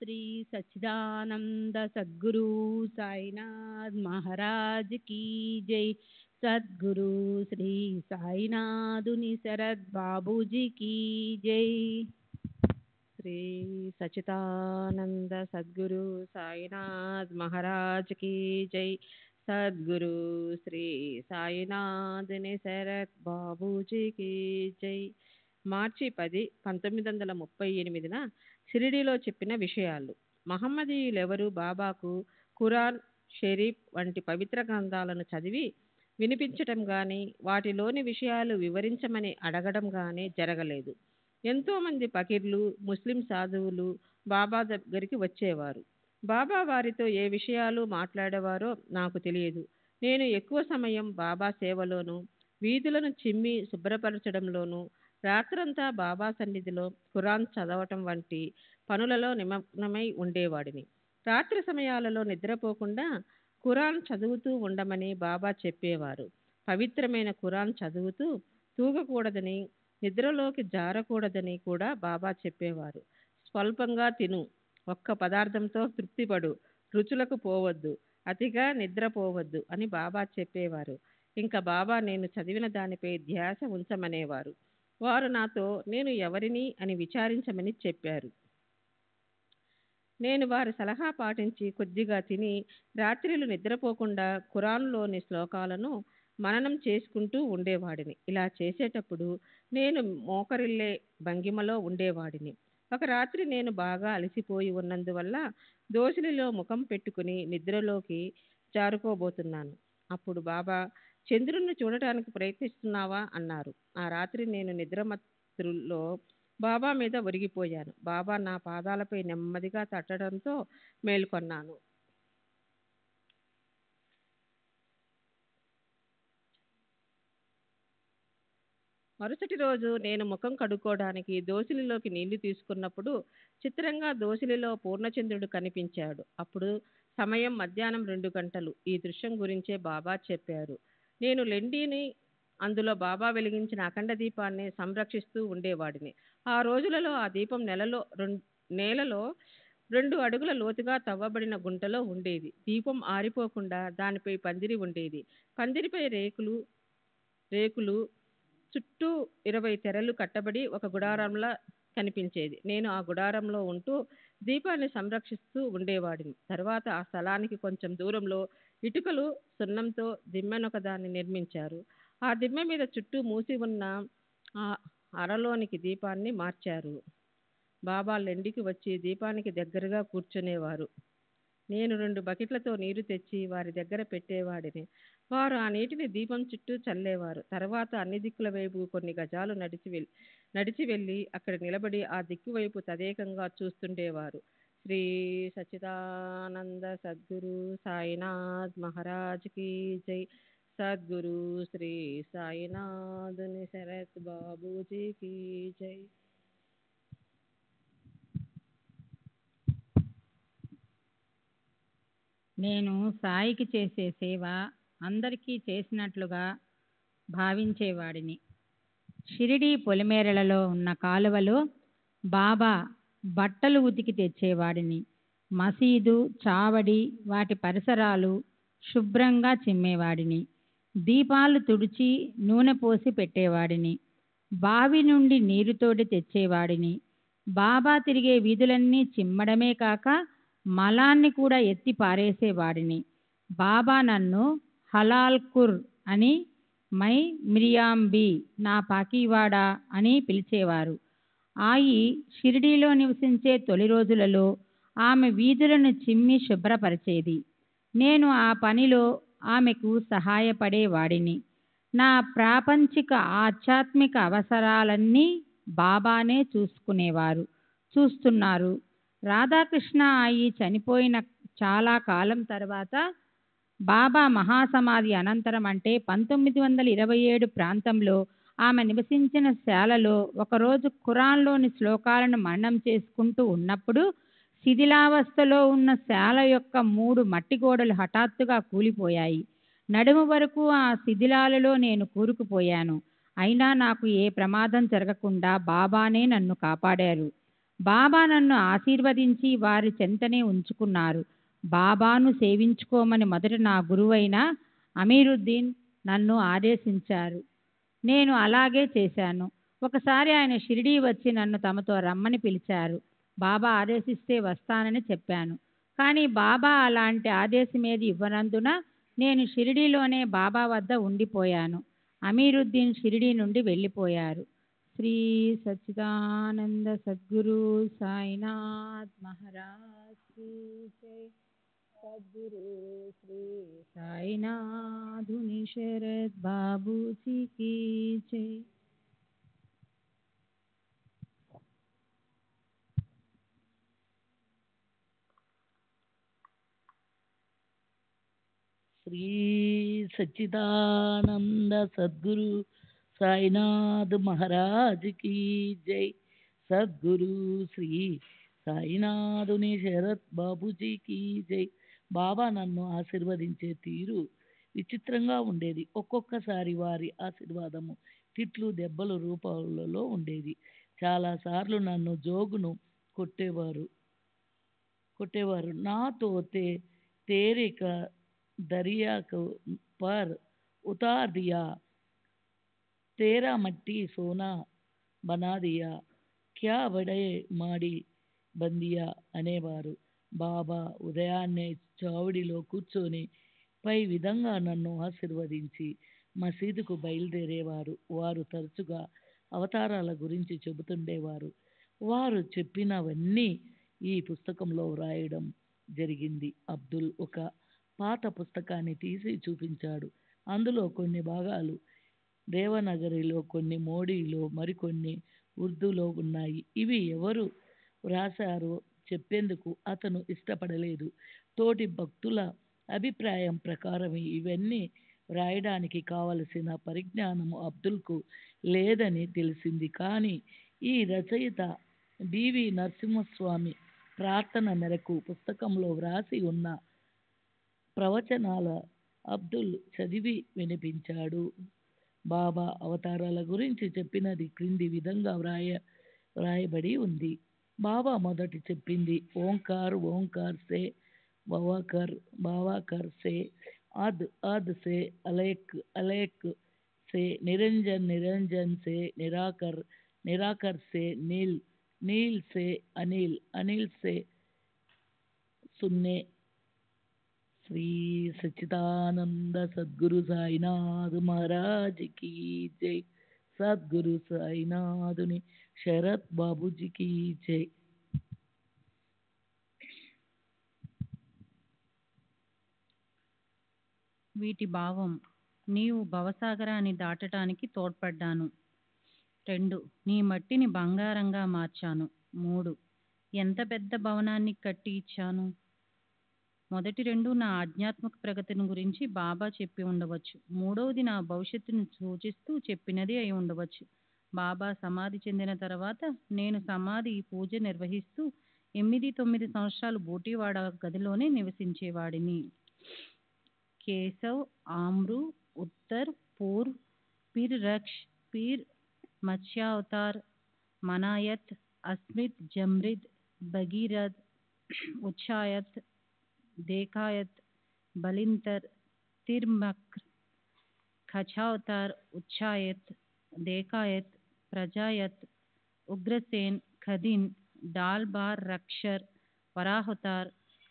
శ్రీ సచ్చిదానంద సద్గురు సాయినాథ్ మహారాజ్ కీ జై. సద్గురు శ్రీ సాయినాథుని శరద్ బాబూజీ కీ జై. శ్రీ సచిదానంద సద్గురు సాయినాథ్ మహారాజ్ కీ జై. సద్గురు శ్రీ సాయినాథుని శరత్ బాబూజీకి జై. మార్చి 10, 1938న షిరిడీలో చెప్పిన విషయాలు. మహమ్మదీయులెవరూ బాబాకు ఖురాన్, షరీఫ్ వంటి పవిత్ర గ్రంథాలను చదివి వినిపించటం కానీ వాటిలోని విషయాలు వివరించమని అడగడం కానీ జరగలేదు. ఎంతోమంది ఫకీర్లు, ముస్లిం సాధువులు బాబా దగ్గరికి వచ్చేవారు. బాబా వారితో ఏ విషయాలు మాట్లాడేవారో నాకు తెలియదు. నేను ఎక్కువ సమయం బాబా సేవలోనూ, వీధులను చిమ్మి శుభ్రపరచడంలోనూ, రాత్రంతా బాబా సన్నిధిలో ఖురాన్ చదవటం వంటి పనులలో నిమగ్నమై ఉండేవాడిని. రాత్రి సమయాలలో నిద్రపోకుండా ఖురాన్ చదువుతూ ఉండమని బాబా చెప్పేవారు. పవిత్రమైన ఖురాన్ చదువుతూ తూగకూడదని, నిద్రలోకి జారకూడదని కూడా బాబా చెప్పేవారు. స్వల్పంగా తిను, ఒక్క పదార్థంతో తృప్తిపడు, రుచులకు పోవద్దు, అతిగా నిద్రపోవద్దు అని బాబా చెప్పేవారు. ఇంకా బాబా నేను చదివిన దానిపై ధ్యాస ఉంచమనేవారు. వారు నాతో నేను ఎవరిని అని విచారించమని చెప్పారు. నేను వారి సలహా పాటించి కొద్దిగా తిని రాత్రిలు నిద్రపోకుండా ఖురాన్లోని శ్లోకాలను మననం చేసుకుంటూ ఉండేవాడిని. ఇలా చేసేటప్పుడు నేను మోకరిల్లే భంగిమలో ఉండేవాడిని. ఒక రాత్రి నేను బాగా అలసిపోయి ఉన్నందువల్ల దోసిలిలో ముఖం పెట్టుకుని నిద్రలోకి జారుకోబోతున్నాను. అప్పుడు బాబా చంద్రుణ్ణి చూడటానికి ప్రయత్నిస్తున్నావా అన్నారు. ఆ రాత్రి నేను నిద్రమత్తులో బాబా మీద ఒరిగిపోయాను. బాబా నా పాదాలపై నెమ్మదిగా తట్టడంతో మేల్కొన్నాను. మరుసటి రోజు నేను ముఖం కడుక్కోవడానికి దోసిలిలోకి నీళ్లు తీసుకున్నప్పుడు చిత్రంగా దోసిలిలో పూర్ణచంద్రుడు కనిపించాడు. అప్పుడు సమయం మధ్యాహ్నం 2 గంటలు. ఈ దృశ్యం గురించే బాబా చెప్పారు. నేను లెండిని అందులో బాబా వెలిగించిన అఖండ దీపాన్ని సంరక్షిస్తూ ఉండేవాడిని. ఆ రోజులలో ఆ దీపం నేలలో 2 అడుగుల లోతుగా తవ్వబడిన గుంటలో ఉండేది. దీపం ఆరిపోకుండా దానిపై పందిరి ఉండేది. పందిరిపై రేకులు చుట్టూ 20 తెరలు కట్టబడి ఒక గుడారంలా కనిపించేది. నేను ఆ గుడారంలో ఉంటూ దీపాన్ని సంరక్షిస్తూ ఉండేవాడిని. తర్వాత ఆ స్థలానికి కొంచెం దూరంలో ఇటుకలు సున్నంతో దిమ్మెనొకదాన్ని నిర్మించారు. ఆ దిమ్మె మీద చుట్టూ మూసి ఉన్న ఆ అరలోనికి దీపాన్ని మార్చారు. బాబా లెండికి వచ్చి దీపానికి దగ్గరగా కూర్చునేవారు. నేను 2 బకెట్లతో నీరు తెచ్చి వారి దగ్గర పెట్టేవాడిని. వారు ఆ నీటిని దీపం చుట్టూ చల్లేవారు. తర్వాత అన్ని దిక్కుల వైపు కొన్ని గజాలు నడిచి వెళ్ళి అక్కడ నిలబడి ఆ దిక్కు వైపు తదేకంగా చూస్తుండేవారు. శ్రీ సచ్చిదానంద సద్గురు సాయినాథ్ మహారాజ్ కీ జై. సద్గురు శ్రీ సాయినాథుని శరత్ బాబూజీ కీ జై. నేను సాయికి చేసే సేవ అందరికీ చేసినట్లుగా భావించేవాడిని. షిరిడీ పొలిమేరలలో ఉన్న కాలువలో బాబా బట్టలు ఉతికి తెచ్చేవాడిని. మసీదు, చావడి, వాటి పరిసరాలు శుభ్రంగా చిమ్మేవాడిని. దీపాలు తుడిచి నూనె పోసి పెట్టేవాడిని. బావి నుండి నీరుతోటి తెచ్చేవాడిని. బాబా తిరిగే వీధులన్నీ చిమ్మడమే కాక మలాన్ని కూడా ఎత్తి పారేసేవాడిని. బాబా నన్ను హలాల్ కుర్ అని, మై మిరియాంబి, నా పాకీవాడా అని పిలిచేవారు. ఆయి షిరిడీలో నివసించే తొలి రోజులలో ఆమె వీధులను చిమ్మి శుభ్రపరిచేది. నేను ఆ పనిలో ఆమెకు సహాయపడేవాడిని. నా ప్రాపంచిక ఆధ్యాత్మిక అవసరాలన్నీ బాబానే చూస్తున్నారు. రాధాకృష్ణ ఆయి చనిపోయిన చాలా కాలం తర్వాత బాబా మహాసమాధి అనంతరం, అంటే 1927 ప్రాంతంలో ఆమె నివసించిన శాలలో ఒకరోజు ఖురాన్లోని శ్లోకాలను మననం చేసుకుంటూ ఉన్నప్పుడు శిథిలావస్థలో ఉన్న శాల యొక్క 3 మట్టి గోడలు హఠాత్తుగా కూలిపోయాయి. నడుము వరకు ఆ శిథిలాలలో నేను కూరుకుపోయాను. అయినా నాకు ఏ ప్రమాదం జరగకుండా బాబానే నన్ను కాపాడారు. బాబా నన్ను ఆశీర్వదించి వారి చెంతనే ఉంచుకున్నారు. బాబాను సేవించుకోమని మొదట నా గురువైన అమీరుద్దీన్ నన్ను ఆదేశించారు. నేను అలాగే చేశాను. ఒకసారి ఆయన షిరిడీ వచ్చి నన్ను తమతో రమ్మని పిలిచారు. బాబా ఆదేశిస్తే వస్తానని చెప్పాను. కానీ బాబా అలాంటి ఆదేశమేది ఇవ్వనందున నేను షిరిడీలోనే బాబా వద్ద ఉండిపోయాను. అమీరుద్దీన్ షిరిడీ నుండి వెళ్ళిపోయారు. శ్రీ సచ్చిదానంద సద్గురు సాయినాథ్ మహారాజ్ కీ జై. సద్గురు శ్రీ సాయినాథుని శరత్ బాబూజీ కీ జై. శ్రీ సచ్చిదానంద సద్గురు సాయినాథ్ మహారాజ్ కీ జై. సద్గురు శ్రీ సాయినాథుని శరత్ బాబూజీ కీ జై. బాబా నన్ను ఆశీర్వదించే తీరు విచిత్రంగా ఉండేది. ఒక్కొక్కసారి వారి ఆశీర్వాదము తిట్లు, దెబ్బల రూపాలలో ఉండేది. చాలాసార్లు నన్ను జోగును కొట్టేవారు. నాతో तेरे का दरिया को पर उतार दिया, तेरा मट्टी सोना बना दिया, क्या बड़े माड़ी బందియా అనేవారు. బాబా ఉదయాన్నే చావుడిలో కూర్చొని పై విధంగా నన్ను ఆశీర్వదించి మసీదుకు బయలుదేరేవారు. వారు తరచుగా అవతారాల గురించి చెబుతుండేవారు. వారు చెప్పినవన్నీ ఈ పుస్తకంలో వ్రాయడం జరిగింది. అబ్దుల్ ఒక పాత పుస్తకాన్ని తీసి చూపించాడు. అందులో కొన్ని భాగాలు దేవనగరిలో, కొన్ని మోడీలో, మరికొన్ని ఉర్దూలో ఉన్నాయి. ఇవి ఎవరు వ్రాసారో చెప్పేందుకు అతను ఇష్టపడలేదు. తోటి భక్తుల అభిప్రాయం ప్రకారం ఇవన్నీ వ్రాయడానికి కావలసిన పరిజ్ఞానము అబ్దుల్కు లేదని తెలిసింది. కానీ ఈ రచయిత బివి నరసింహస్వామి ప్రార్థన మేరకు పుస్తకంలో వ్రాసి ఉన్న ప్రవచనాల అబ్దుల్ చదివి వినిపించాడు. బాబా అవతారాల గురించి చెప్పినది క్రింది విధంగా వ్రాయబడి ఉంది. బాబా మొదటి చెప్పింది ఓంకార్, ఓంకార్ సే బావాకర్, బావాకర్ సే అద్, అద్ సే అలేక్, అలేక్ से निरंजन, निरंजन से निराकर, निराकर से नील, नील से अनिल, अनिल से सुन्ने। श्री सच्चिदानंद सद्गुरु साईनाथ महाराज की जय। सद्गुरु साईनाथुनि शरत बाबूजी की जय। వీటి భావం: నీవు భవసాగరాన్ని దాటటానికి తోడ్పడ్డాను. 2. నీ మట్టిని బంగారంగా మార్చాను. 3. ఎంత పెద్ద భవనాన్ని కట్టి ఇచ్చాను. మొదటి 2 నా ఆధ్యాత్మిక ప్రగతిని గురించి బాబా చెప్పి ఉండవచ్చు. మూడవది నా భవిష్యత్తును సూచిస్తూ చెప్పినది అయి ఉండవచ్చు. బాబా సమాధి చెందిన తర్వాత నేను సమాధి పూజ నిర్వహిస్తూ 8-9 సంవత్సరాలు బూటీవాడ గదిలోనే నివసించేవాడిని. కేశవ్, ఆమ్రు, उत्तर, पूर्व, पीर रक्ष, पीर मत्स्यावतार, मनायत, अस्मित, जमृद, भगीरथ, उच्चायत, देखायत, बलिंतर, तिरमक्र, खचावतार, उच्चायत, देखायत, प्रजायत, उग्रसेन, खदिन, डालबार, रक्षर, वराहतार,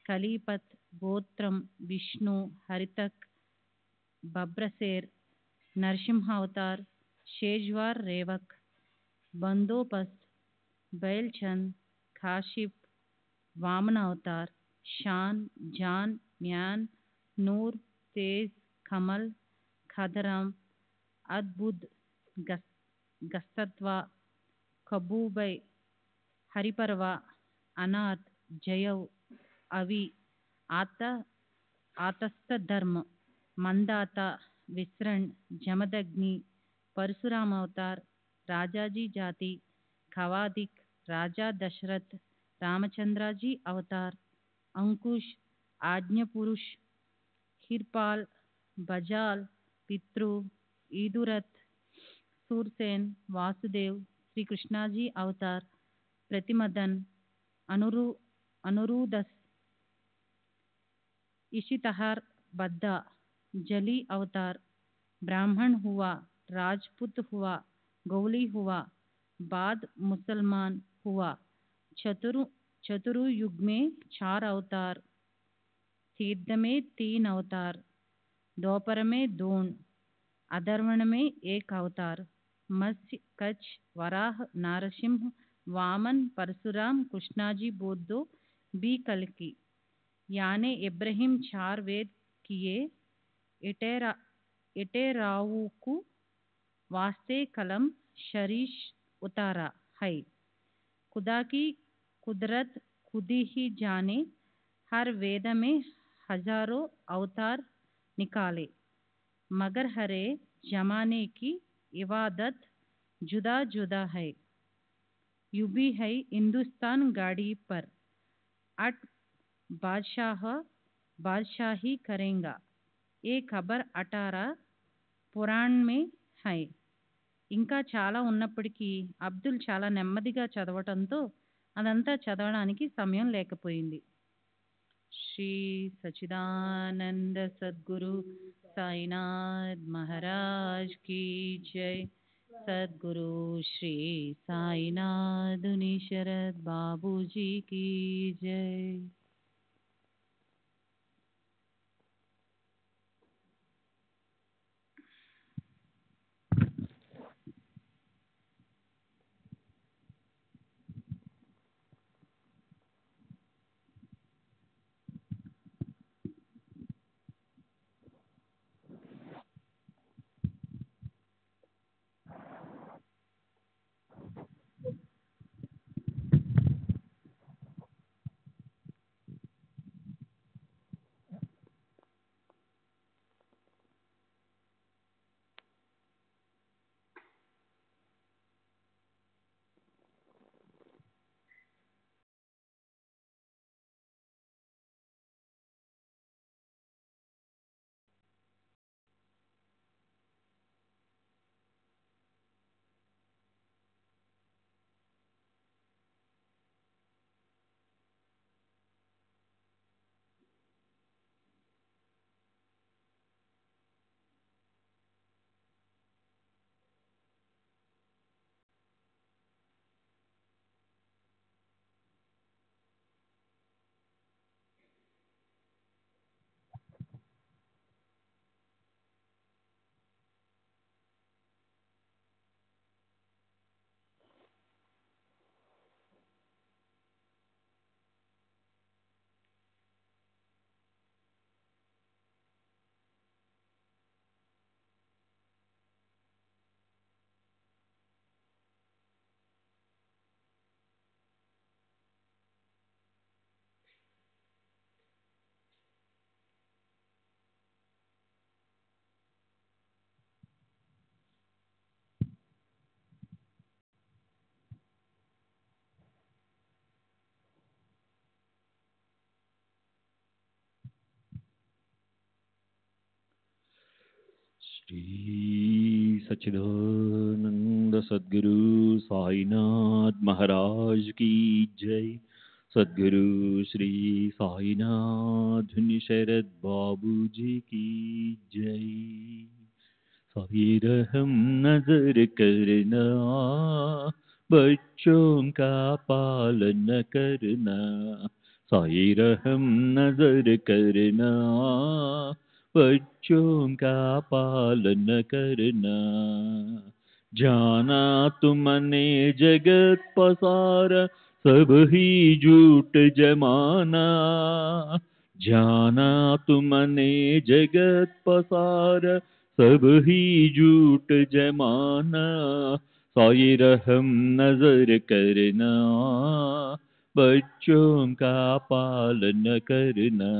कलीपत, गोत्रम, विष्णु, हरितक, बब्रसेर, नरसिंहावतार, शेजवार, रेवक, बंदोबस्त, बैलचंद, काशिप, वामन अवतार, शान, जान, म्यान, नूर, तेज, कमल, खदराम, अद्भुत, गस्तत्वा, कबूबै, हरिपरवा, अनाथ, जयव, अवि, आतस्थ धर्म, मंदाता, विसरण, जमदग्नि, परशुराम अवतार, राजाजी जाति, खवादिक, राजा दशरथ, रामचंद्राजी अवतार, अंकुश, आज्ञपुरुष, हिरपाल, बजाल, पितृ, ईदुरथ, सूरसेन, वासुदेव, श्री कृष्णाजी अवतार, प्रतिमदन, अनुरुदस, इशितहार, बद्दा, जली अवतार, ब्राह्मण हुआ, राजपूत हुआ, गौली हुआ, बाद मुसलमान हुआ, चतुर्युग में 4 अवतार, तीर्थ में 3 अवतार, दोपहर में 2, अधर्वण में 1 अवतार, मत्स्य, कच्छ, वराह, नारसिंह, वामन, परशुराम, कृष्णाजी बोधो भी कल्कि, यानी इब्राहिम 4 वेद किए, इटेरावू वास्ते कलम शरीश उतारा है। खुदा की कुदरत खुद ही जाने, हर वेद में हजारों अवतार निकाले, मगर हरे जमाने की इबादत जुदा जुदा है। यू भी है हिंदुस्तान गाड़ी पर, अट बादशाही करेगा, ఏ ఖబర్ అటారా పురాణ్ మే హై. ఇంకా చాలా ఉన్నప్పటికీ అబ్దుల్ చాలా నెమ్మదిగా చదవటంతో అదంతా చదవడానికి సమయం లేకపోయింది. శ్రీ సచ్చిదానంద సద్గురు సాయినాథ్ మహారాజ్ కీ జై. సద్గురు శ్రీ సాయినాథుని శరత్ బాబూజీ కీ జై. सच्चिदानंद सद्गुरु साईनाथ महाराज की जय। सद्गुरु श्री साईनाथ शरद बाबू जी की जय। साई रहम नजर करना, बच्चों का पालन करना। साई रहम नजर करना, बच्चों का पालन करना। जाना तुमने जगत पसारा, सब ही झूठ जमाना। जाना तुमने जगत पसारा, सब ही झूठ जमाना। साई रहम नजर करना, बच्चों का पालन करना।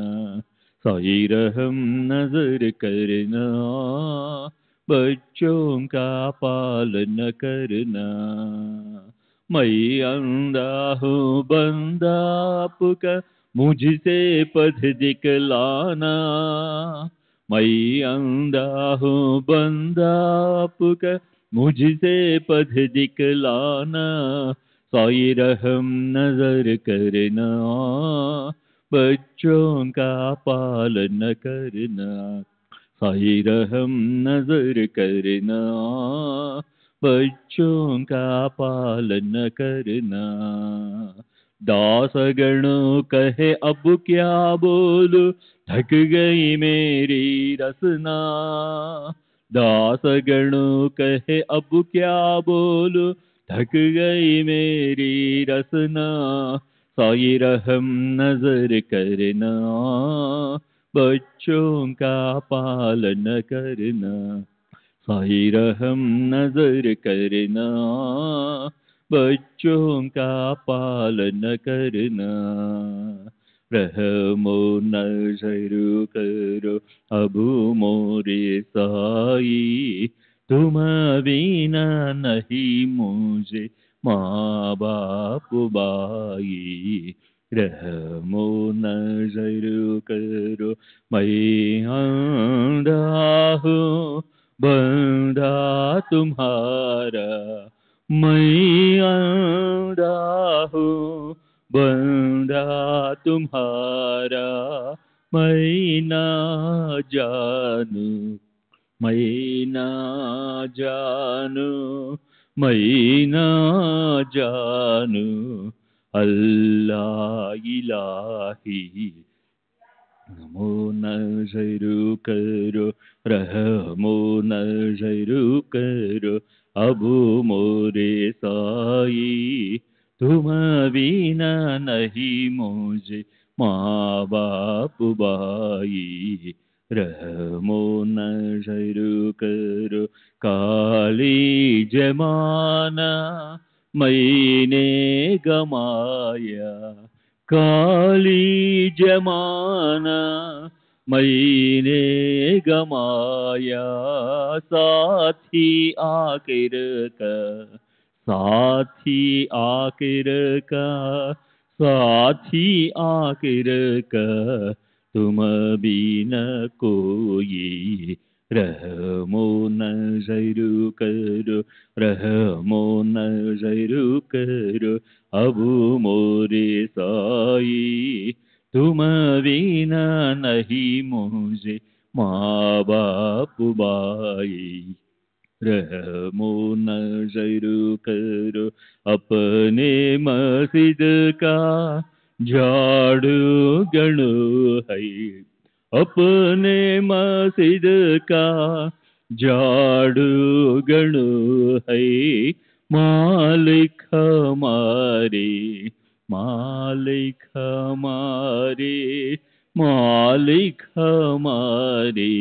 साई रहम नजर करना, बच्चों का पालन करना। मैं अंधा हूँ बंदा आपका, मुझसे पथ दिखलाना। मैं अंधा हूँ बंदा आपका, मुझसे पथ दिखलाना। साई रहम नजर करना, बच्चों का पालन करना। साई रहम नजर करना, बच्चों का पालन करना। दासगणों कहे अब क्या बोलूं, थक गई मेरी रसना। दासगणों कहे अब क्या बोलूं, थक गई मेरी रसना। साई रहम नजर करना, बच्चों का पालन करना। साई रहम नजर करना, बच्चों का पालन करना। रहमो नजर करो अब मोरे साई, तुम बिना नहीं मुझे माँ बाप बाई। रहमो नजर करो मैं अंधा हूँ बंदा तुम्हारा। मैं अंधा हूँ बंदा तुम्हारा। मैं ना जानू, मैं ना जानू, मैं ना जानू अल्लाह इलाही। नमो नजर करो रहमो नजर करो अब मोरे साई। तुम बिना नहीं मुझे माँ बाप बाई। रहमो नजर करो काली जमाना मैंने गमाया। काली जमाना मैंने गमाया। साथी आखिर का, साथी आखिर का, साथी आखिर का तुम बिना कोई। रहमो नजर करो रहमो नजर करो अब मोरे साई। तुम बिना नहीं मुझे माँ बाप बाई। रहमो नजर करो अपने मस्जिद का झाड़ू गणो है। अपने मस्जिद का झाड़ू गणो है। मालिक हमारे, मालिक हमारे, मालिक हमारे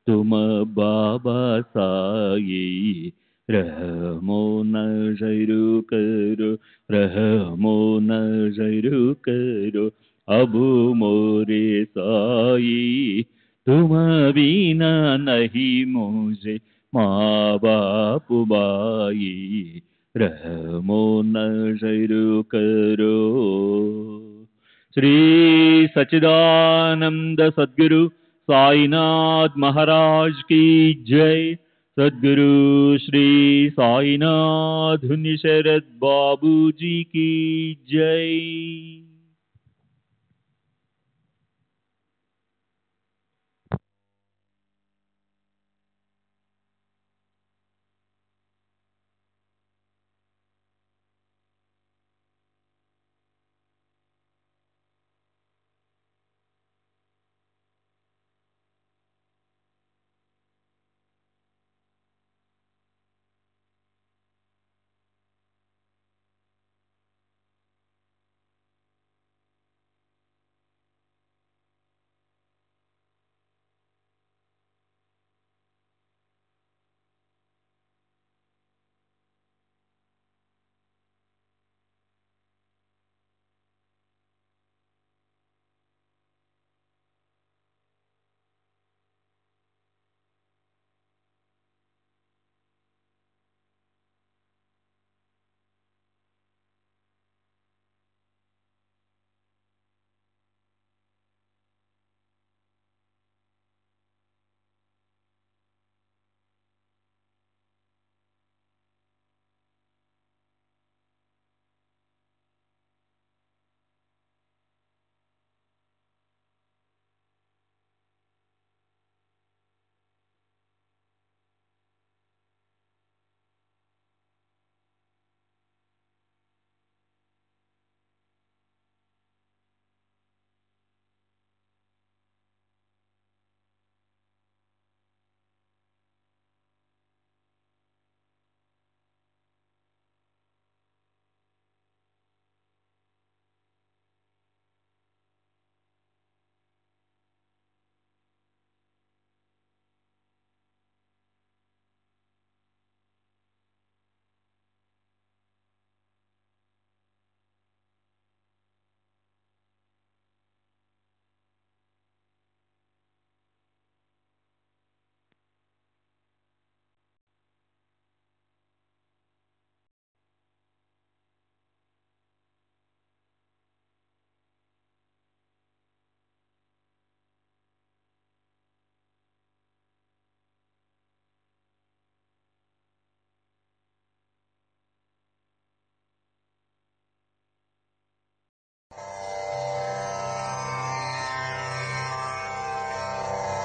तुम बाबा साई। रहमो नजर करो रहमो नजर करो अब मोरे साई। तुम बिना नहीं मुझे माँ बाप बाई। रहमो नजर करो। श्री सच्चिदानंद सद्गुरु साईनाथ महाराज की जय। सद्गुरु श्री साईनाथ शरद बाबू जी की जय।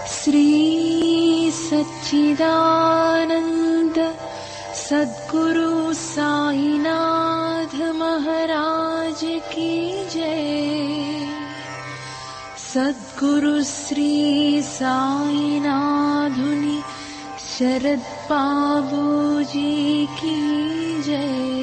श्री सच्चिदानंद सद्गुरु साईनाथ महाराज की जय। सद्गुरु श्री साईनाथुनि शरद बाबू जी की जय।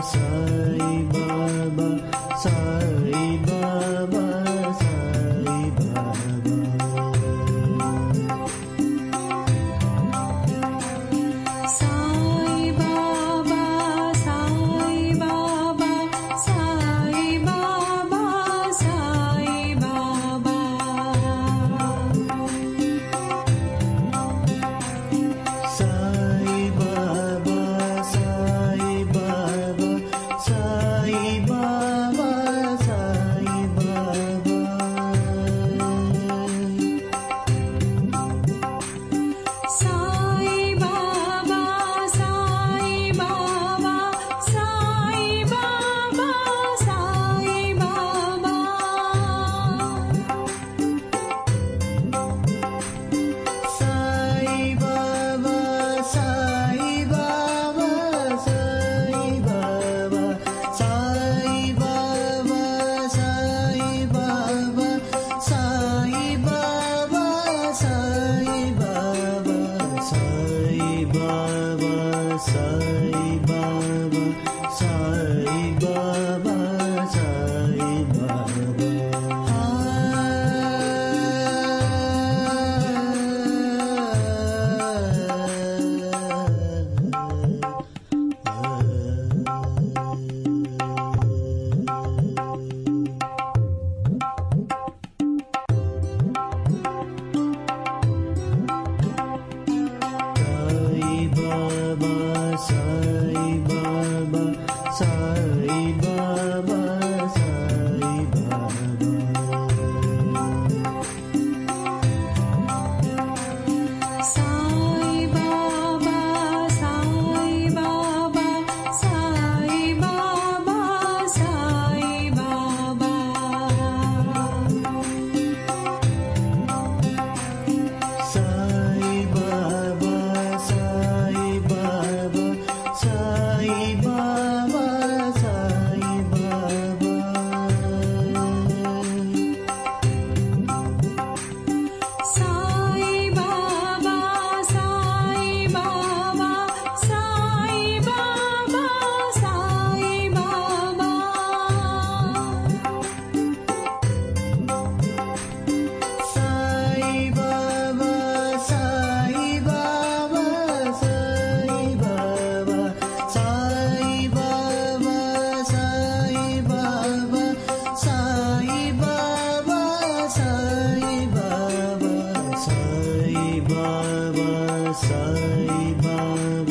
Sai Sai Baba,